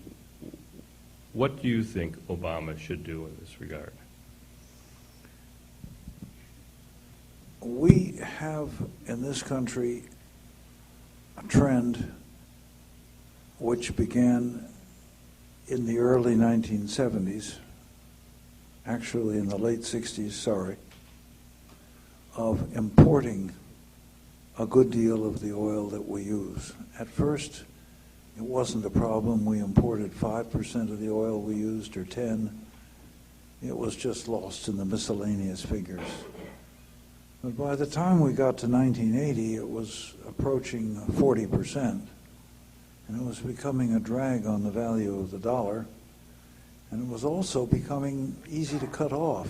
What do you think Obama should do in this regard? We have in this country a trend which began in the early 1970s, actually in the late 60s, sorry, of importing a good deal of the oil that we use. At first, it wasn't a problem. We imported 5% of the oil we used, or 10. It was just lost in the miscellaneous figures. But by the time we got to 1980, it was approaching 40%. And it was becoming a drag on the value of the dollar. And it was also becoming easy to cut off.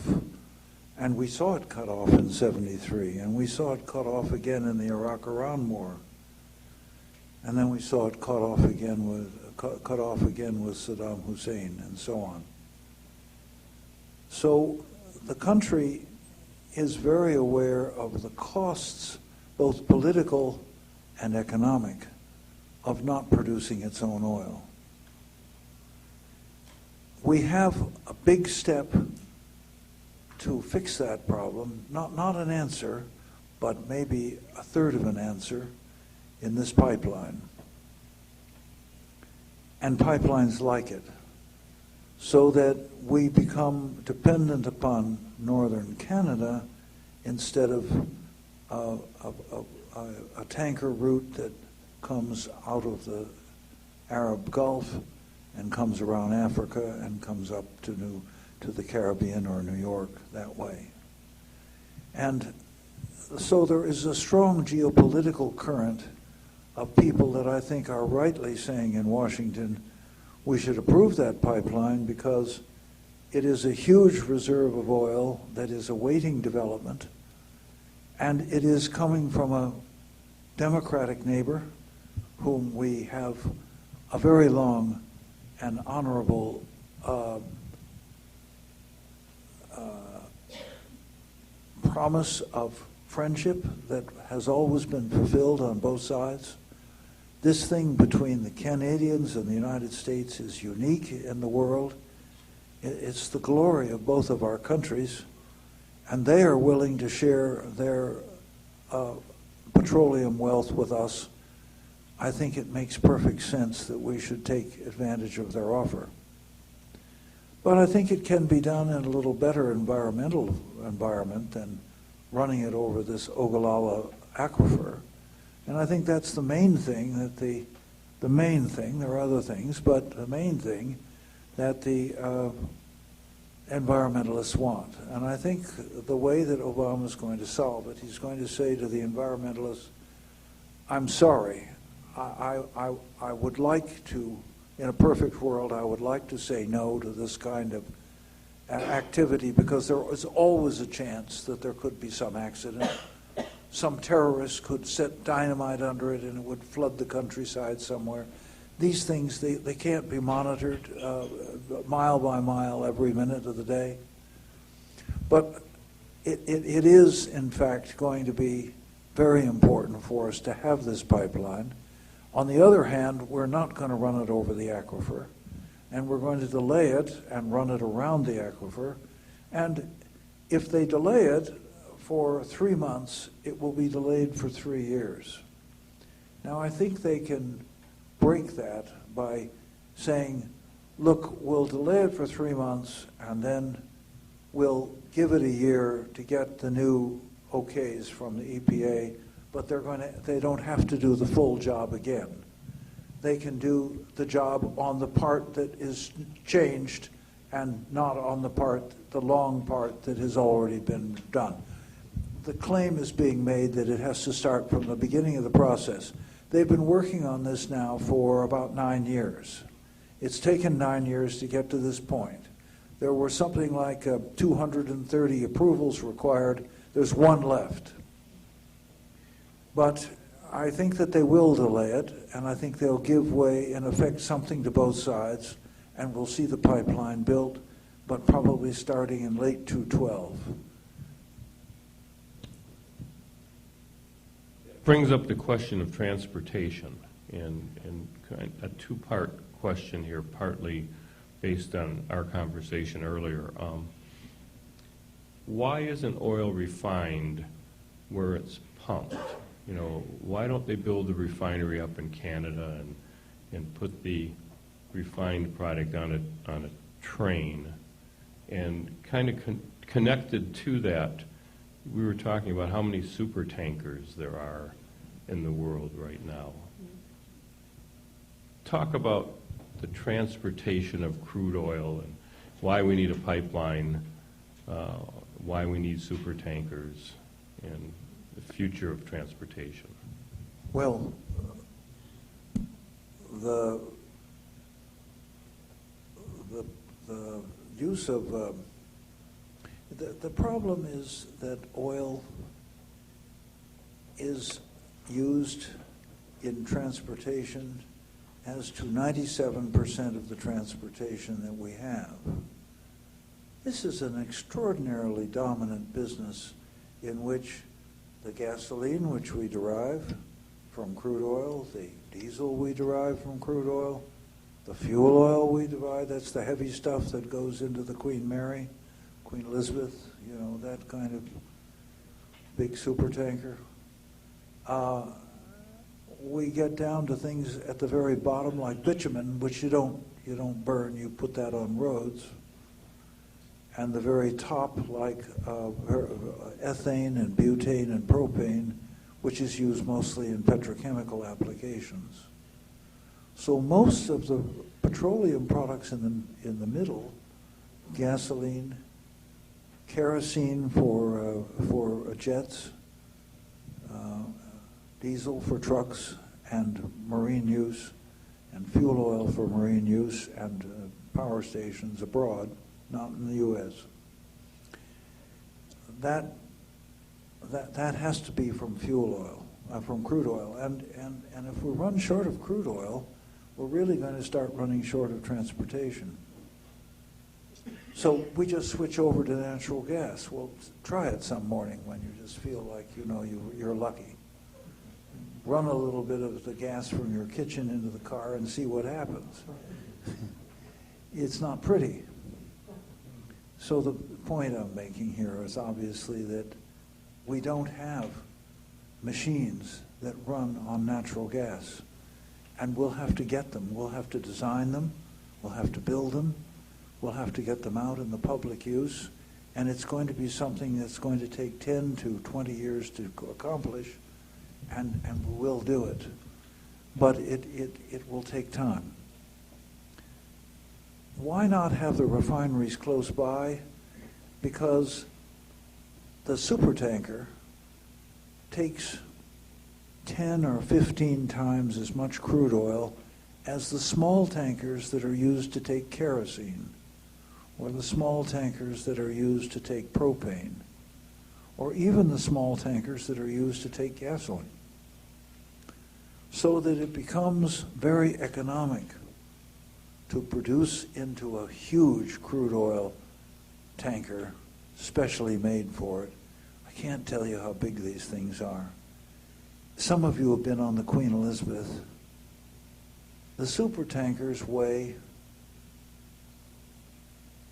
And we saw it cut off in '73, and we saw it cut off again in the Iraq-Iran war. And then we saw it cut off again with Saddam Hussein, and so on. So the country is very aware of the costs, both political and economic, of not producing its own oil. We have a big step to fix that problem, not an answer, but maybe a third of an answer in this pipeline, and pipelines like it, so that we become dependent upon northern Canada instead of a tanker route that comes out of the Arab Gulf and comes around Africa and comes up to the Caribbean or New York that way. And so there is a strong geopolitical current of people that I think are rightly saying in Washington, we should approve that pipeline because it is a huge reserve of oil that is awaiting development, and it is coming from a democratic neighbor whom we have a very long and honorable promise of friendship that has always been fulfilled on both sides. This thing between the Canadians and the United States is unique in the world. It's the glory of both of our countries, and they are willing to share their petroleum wealth with us. I think it makes perfect sense that we should take advantage of their offer. But I think it can be done in a little better environmental environment than running it over this Ogallala aquifer. And I think that's the main thing that the main thing, there are other things, but the main thing that the environmentalists want. And I think the way that Obama is going to solve it, he's going to say to the environmentalists, I'm sorry, I would like to, in a perfect world, I would like to say no to this kind of activity because there is always a chance that there could be some accident. Some terrorist could set dynamite under it and it would flood the countryside somewhere. These things, they can't be monitored mile by mile every minute of the day. But it is, in fact, going to be very important for us to have this pipeline. On the other hand, we're not going to run it over the aquifer, and we're going to delay it and run it around the aquifer. And if they delay it for 3 months, it will be delayed for 3 years. Now, I think they can break that by saying, look, we'll delay it for 3 months, and then we'll give it a year to get the new okays from the EPA, but they don't have to do the full job again. They can do the job on the part that is changed and not on the long part that has already been done. The claim is being made that it has to start from the beginning of the process. They've been working on this now for about 9 years. It's taken 9 years to get to this point. There were something like 230 approvals required. There's one left. But I think that they will delay it, and I think they'll give way, in effect, something to both sides, and we'll see the pipeline built, but probably starting in late 2012. Brings up the question of transportation, and a two-part question here, partly based on our conversation earlier. Why isn't oil refined where it's pumped? You know, why don't they build a refinery up in Canada and put the refined product on a train? And kind of connected to that, we were talking about how many super tankers there are in the world right now. Talk about the transportation of crude oil and why we need a pipeline, why we need super tankers, and the future of transportation. Well, the use of the problem is that oil is used in transportation as to 97% of the transportation that we have. This is an extraordinarily dominant business in which the gasoline, which we derive from crude oil, the diesel we derive from crude oil, the fuel oil we derive, that's the heavy stuff that goes into the Queen Mary, Queen Elizabeth, you know, that kind of big super tanker. We get down to things at the very bottom like bitumen, which you don't burn, you put that on roads. And the very top like ethane and butane and propane, which is used mostly in petrochemical applications. So most of the petroleum products in the middle, gasoline, kerosene for jets, diesel for trucks and marine use, and fuel oil for marine use and power stations abroad, not in the U.S. That has to be from fuel oil, from crude oil, and if we run short of crude oil, we're really going to start running short of transportation. So we just switch over to natural gas. Well, try it some morning when you just feel like you're lucky. Run a little bit of the gas from your kitchen into the car and see what happens. It's not pretty. So the point I'm making here is obviously that we don't have machines that run on natural gas. And we'll have to get them. We'll have to design them. We'll have to build them. We'll have to get them out in the public use. And it's going to be something that's going to take 10 to 20 years to accomplish. And we will do it. But it will take time. Why not have the refineries close by? Because the supertanker takes 10 or 15 times as much crude oil as the small tankers that are used to take kerosene, or the small tankers that are used to take propane, or even the small tankers that are used to take gasoline. So that it becomes very economic to produce into a huge crude oil tanker, specially made for it. I can't tell you how big these things are. Some of you have been on the Queen Elizabeth. The super tankers weigh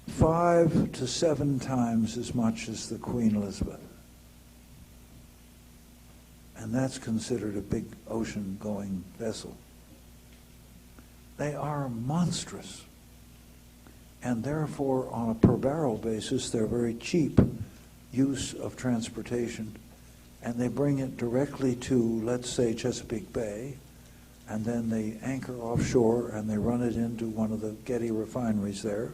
5 to 7 times as much as the Queen Elizabeth. And that's considered a big ocean-going vessel. They are monstrous. And therefore, on a per-barrel basis, they're very cheap use of transportation. And they bring it directly to, let's say, Chesapeake Bay, and then they anchor offshore and they run it into one of the Getty refineries there.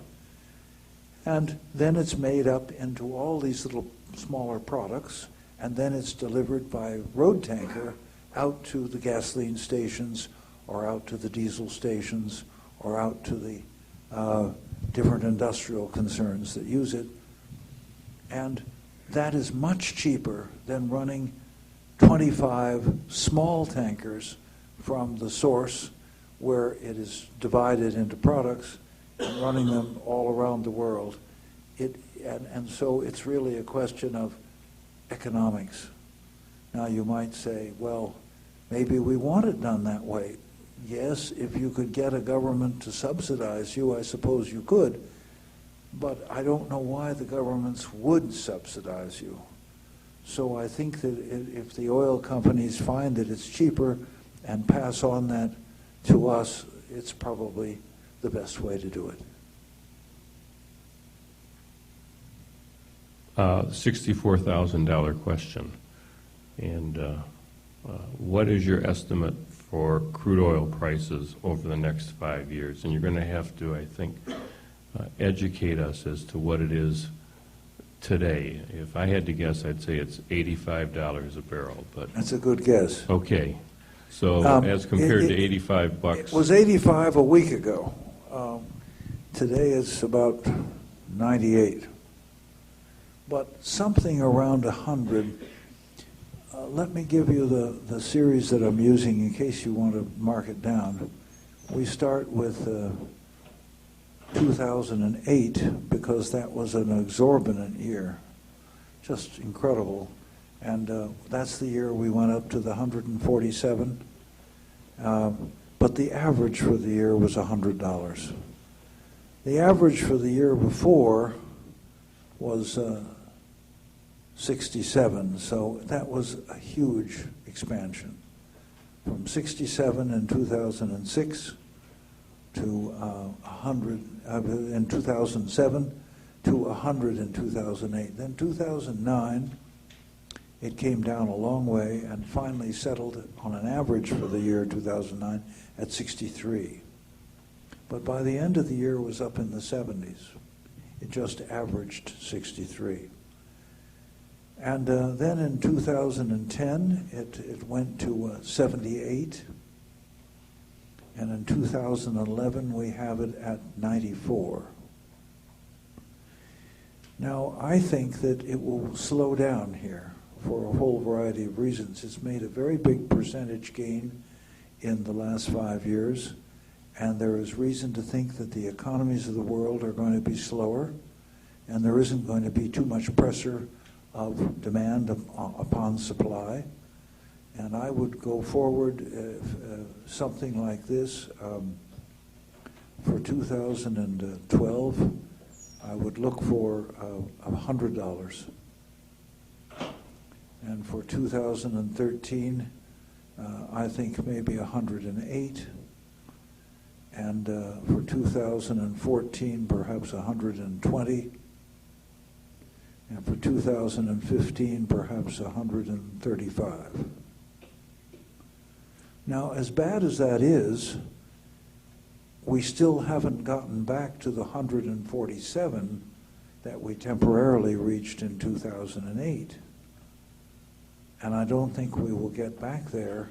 And then it's made up into all these little smaller products, and then it's delivered by road tanker out to the gasoline stations or out to the diesel stations or out to the different industrial concerns that use it. And that is much cheaper than running 25 small tankers from the source where it is divided into products and running them all around the world. And so it's really a question of economics. Now you might say, well, maybe we want it done that way. Yes, if you could get a government to subsidize you, I suppose you could, but I don't know why the governments would subsidize you. So I think that if the oil companies find that it's cheaper and pass on that to us, it's probably the best way to do it. $64,000 question. And what is your estimate for crude oil prices over the next 5 years? And you're going to have to, I think, educate us as to what it is today. If I had to guess, I'd say it's $85 a barrel. But that's a good guess. Okay. So as compared to $85. It was 85 a week ago. Today it's about 98. But something around 100. Let me give you the series that I'm using in case you want to mark it down. We start with 2008 because that was an exorbitant year, just incredible. And that's the year we went up to the 147. But the average for the year was $100. The average for the year before was 67, so that was a huge expansion. From 67 in 2006 to 100 in 2007 to 100 in 2008. Then 2009, it came down a long way and finally settled on an average for the year 2009 at 63. But by the end of the year, it was up in the 70s. It just averaged 63. And then in 2010, it went to 78. And in 2011, we have it at 94. Now, I think that it will slow down here for a whole variety of reasons. It's made a very big percentage gain in the last 5 years, and there is reason to think that the economies of the world are going to be slower, and there isn't going to be too much pressure of demand upon supply. And I would go forward something like this. For 2012, I would look for $100. And for 2013, I think maybe 108. And for 2014, perhaps 120. And for 2015, perhaps 135. Now, as bad as that is, we still haven't gotten back to the 147 that we temporarily reached in 2008. And I don't think we will get back there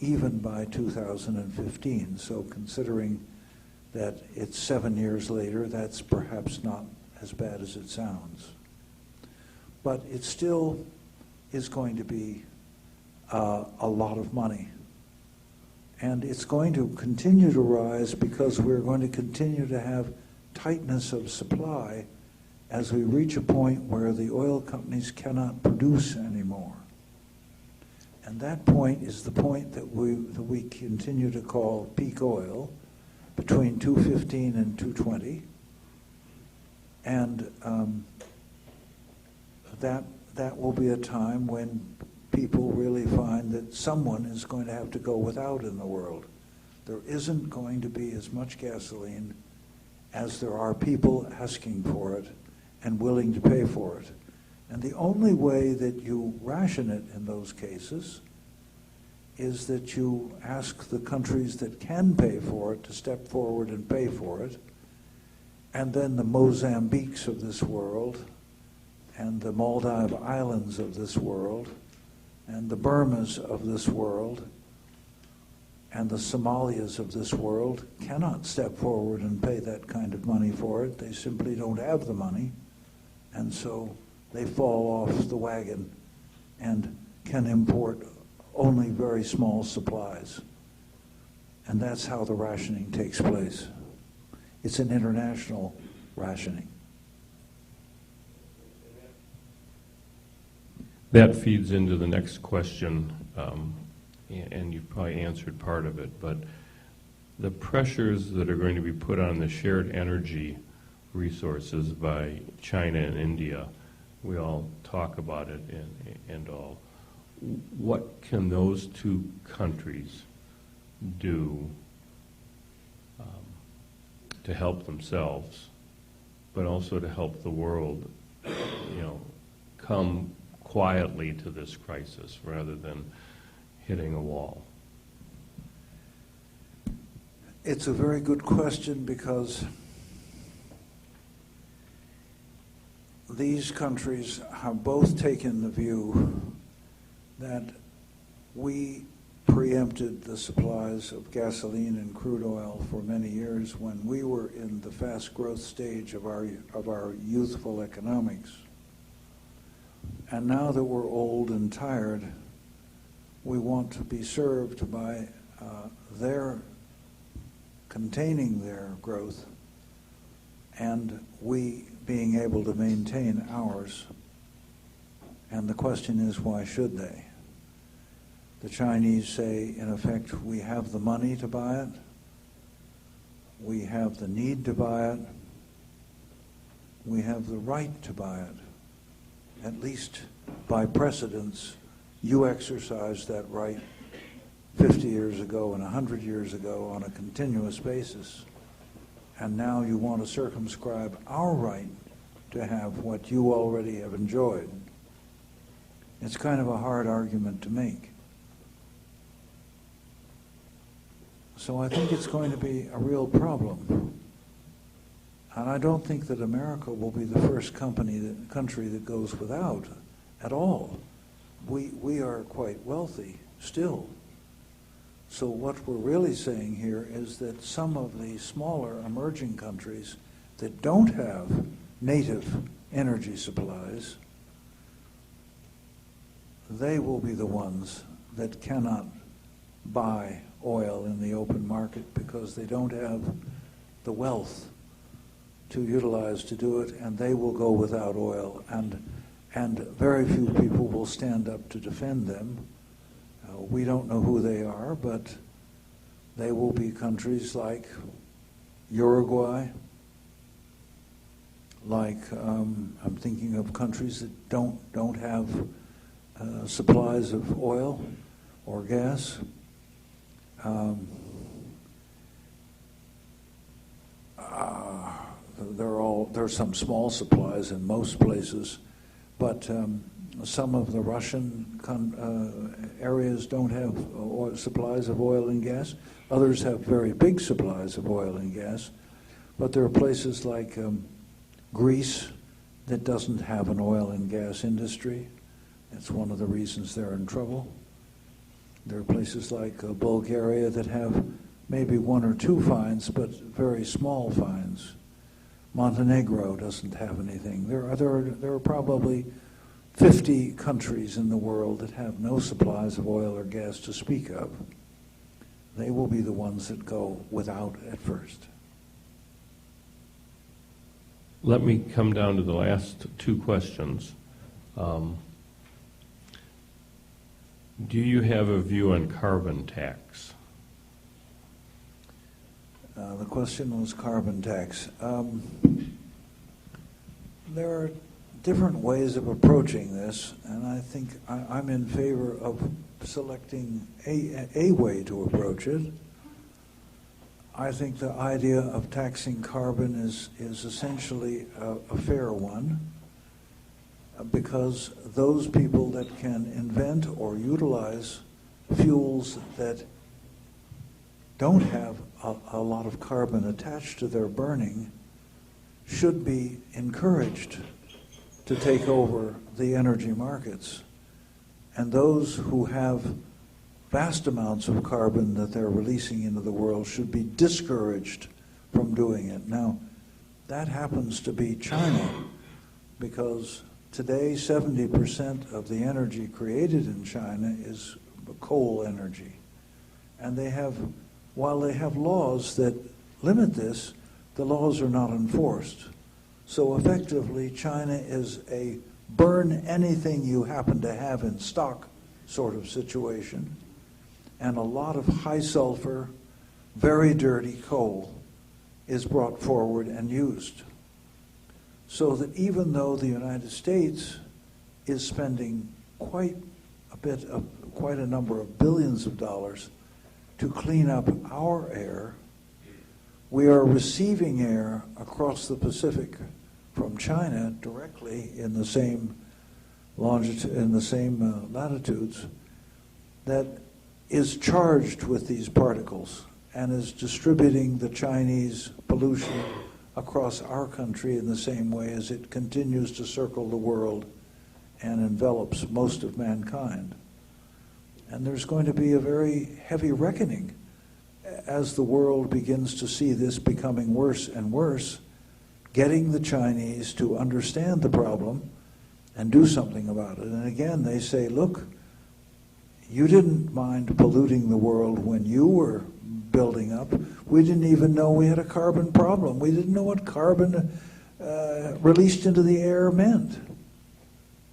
even by 2015. So considering that it's 7 years later, that's perhaps not as bad as it sounds. But it still is going to be a lot of money. And it's going to continue to rise because we're going to continue to have tightness of supply as we reach a point where the oil companies cannot produce anymore. And that point is the point that we continue to call peak oil, between 215 and 220. And that will be a time when people really find that someone is going to have to go without in the world. There isn't going to be as much gasoline as there are people asking for it and willing to pay for it. And the only way that you ration it in those cases is that you ask the countries that can pay for it to step forward and pay for it. And then the Mozambiques of this world and the Maldive Islands of this world and the Burmas of this world And the Somalias of this world cannot step forward and pay that kind of money for it. They simply don't have the money. And so they fall off the wagon and can import only very small supplies. And that's how the rationing takes place. It's an international rationing. That feeds into the next question, and you've probably answered part of it, but the pressures that are going to be put on the shared energy resources by China and India, we all talk about it and all. What can those two countries do to help themselves, but also to help the world, come quietly to this crisis rather than hitting a wall? It's a very good question because these countries have both taken the view that we preempted the supplies of gasoline and crude oil for many years when we were in the fast growth stage of our youthful economics. And now that we're old and tired, we want to be served by their containing their growth and we being able to maintain ours. And the question is, why should they? The Chinese say, in effect, we have the money to buy it, we have the need to buy it, we have the right to buy it. At least by precedence, you exercised that right 50 years ago and 100 years ago on a continuous basis. And now you want to circumscribe our right to have what you already have enjoyed. It's kind of a hard argument to make. So I think it's going to be a real problem. And I don't think that America will be the first country that goes without at all. We are quite wealthy still. So what we're really saying here is that some of the smaller emerging countries that don't have native energy supplies, they will be the ones that cannot buy oil in the open market because they don't have the wealth to utilize to do it, and they will go without oil, and very few people will stand up to defend them. We don't know who they are, but they will be countries like Uruguay, like I'm thinking of countries that don't have supplies of oil or gas. There's some small supplies in most places, but some of the Russian areas don't have supplies of oil and gas. Others have very big supplies of oil and gas. But there are places like Greece that doesn't have an oil and gas industry. That's one of the reasons they're in trouble. There are places like Bulgaria that have maybe one or two finds, but very small finds. Montenegro doesn't have anything. There are probably 50 countries in the world that have no supplies of oil or gas to speak of. They will be the ones that go without at first. Let me come down to the last two questions. Do you have a view on carbon tax? The question was carbon tax. There are different ways of approaching this, and I think I'm in favor of selecting a way to approach it. I think the idea of taxing carbon is essentially a fair one, because those people that can invent or utilize fuels that don't have a lot of carbon attached to their burning should be encouraged to take over the energy markets. And those who have vast amounts of carbon that they're releasing into the world should be discouraged from doing it. Now, that happens to be China, because today 70% of the energy created in China is coal energy. And they have, while they have laws that limit this, the laws are not enforced. So effectively, China is a burn anything you happen to have in stock sort of situation, and a lot of high sulfur, very dirty coal is brought forward and used. So that even though the United States is spending quite a number of billions of dollars to clean up our air, we are receiving air across the Pacific from China directly in the same latitudes that is charged with these particles and is distributing the Chinese pollution across our country in the same way as it continues to circle the world and envelops most of mankind. And there's going to be a very heavy reckoning as the world begins to see this becoming worse and worse, getting the Chinese to understand the problem and do something about it. And again, they say, look, you didn't mind polluting the world when you were building up. We didn't even know we had a carbon problem. We didn't know what carbon released into the air meant.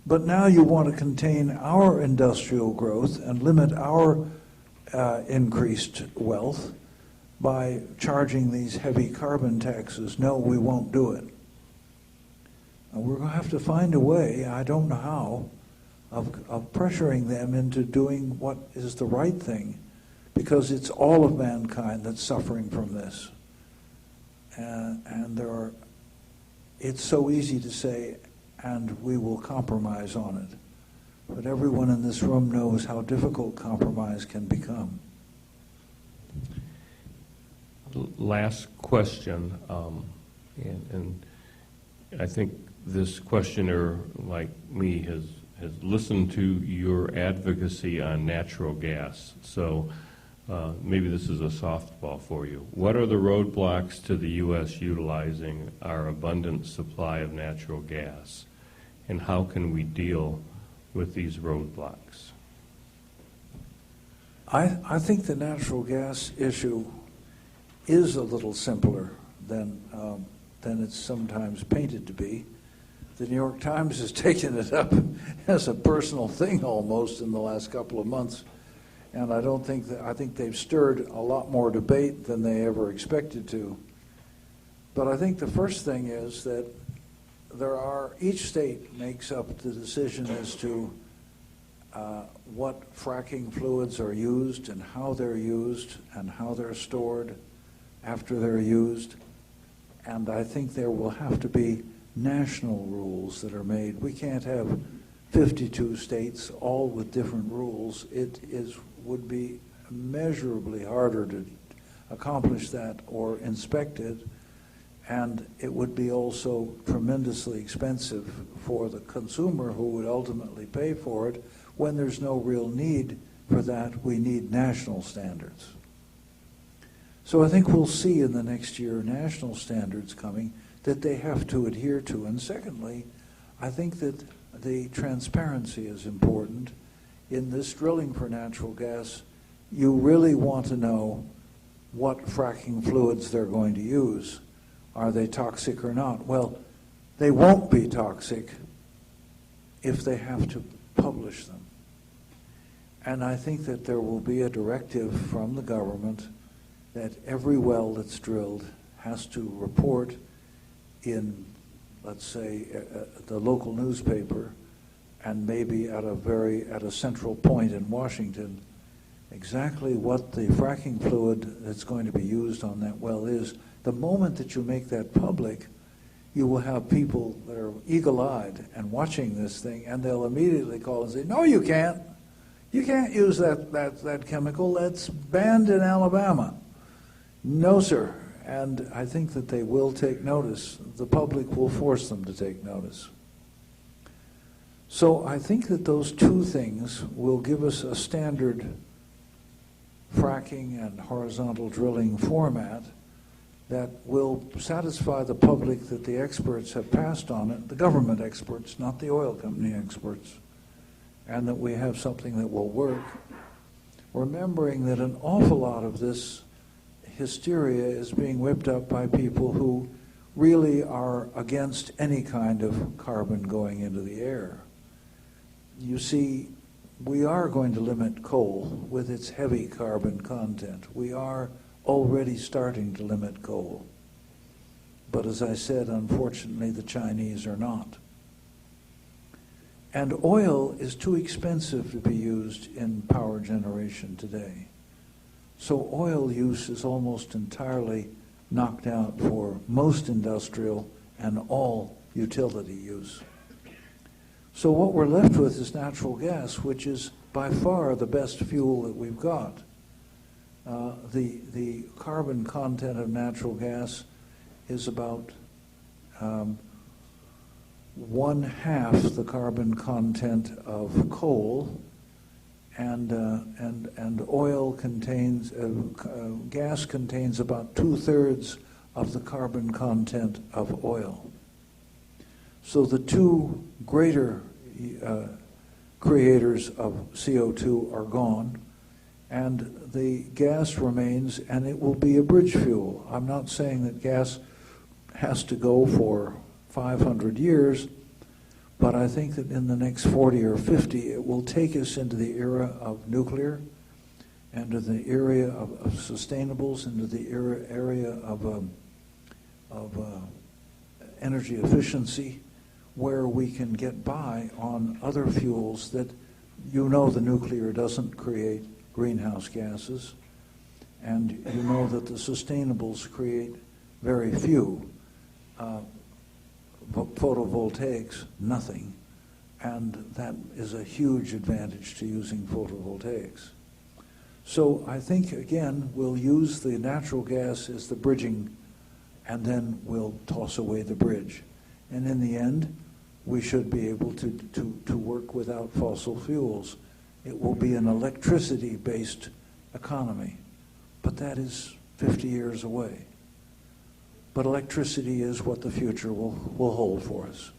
But now you want to contain our industrial growth and limit our increased wealth by charging these heavy carbon taxes. No, we won't do it. And we're going to have to find a way, I don't know how, of pressuring them into doing what is the right thing, because it's all of mankind that's suffering from this. And it's so easy to say, and we will compromise on it. But everyone in this room knows how difficult compromise can become. Last question, and I think this questioner, like me, has listened to your advocacy on natural gas. So maybe this is a softball for you. What are the roadblocks to the U.S. utilizing our abundant supply of natural gas? And how can we deal with these roadblocks? I think the natural gas issue is a little simpler than it's sometimes painted to be. The New York Times has taken it up as a personal thing almost in the last couple of months, and I think they've stirred a lot more debate than they ever expected to. But I think the first thing is that each state makes up the decision as to what fracking fluids are used and how they're stored after they're used. And I think there will have to be national rules that are made. We can't have 52 states all with different rules. Would be immeasurably harder to accomplish that or inspect it. And it would be also tremendously expensive for the consumer who would ultimately pay for it. When there's no real need for that, we need national standards. So I think we'll see in the next year national standards coming that they have to adhere to. And secondly, I think that the transparency is important. In this drilling for natural gas, you really want to know what fracking fluids they're going to use. Are they toxic or not? Well, they won't be toxic if they have to publish them. And I think that there will be a directive from the government that every well that's drilled has to report in, let's say, the local newspaper, and maybe at a central point in Washington, exactly what the fracking fluid that's going to be used on that well is. The moment that you make that public, you will have people that are eagle-eyed and watching this thing, and they'll immediately call and say, no, you can't. You can't use that chemical. That's banned in Alabama. No, sir. And I think that they will take notice. The public will force them to take notice. So I think that those two things will give us a standard fracking and horizontal drilling format that will satisfy the public that the experts have passed on it, the government experts, not the oil company experts, and that we have something that will work, remembering that an awful lot of this hysteria is being whipped up by people who really are against any kind of carbon going into the air. You see, we are going to limit coal with its heavy carbon content. We are already starting to limit coal. But as I said, unfortunately, the Chinese are not. And oil is too expensive to be used in power generation today. So oil use is almost entirely knocked out for most industrial and all utility use. So what we're left with is natural gas, which is by far the best fuel that we've got. The carbon content of natural gas is about 1/2 the carbon content of coal, and oil contains, gas contains about 2/3 of the carbon content of oil. So the two greater creators of CO2 are gone, and the gas remains, and it will be a bridge fuel. I'm not saying that gas has to go for 500 years, but I think that in the next 40 or 50, it will take us into the era of nuclear, into the area of sustainables, into the area of energy efficiency, where we can get by on other fuels that, you know, the nuclear doesn't create greenhouse gases, and you know that the sustainables create very few. Photovoltaics, nothing, and that is a huge advantage to using photovoltaics. So I think, again, we'll use the natural gas as the bridging, and then we'll toss away the bridge. And in the end, we should be able to work without fossil fuels. It will be an electricity-based economy, but that is 50 years away. But electricity is what the future will hold for us.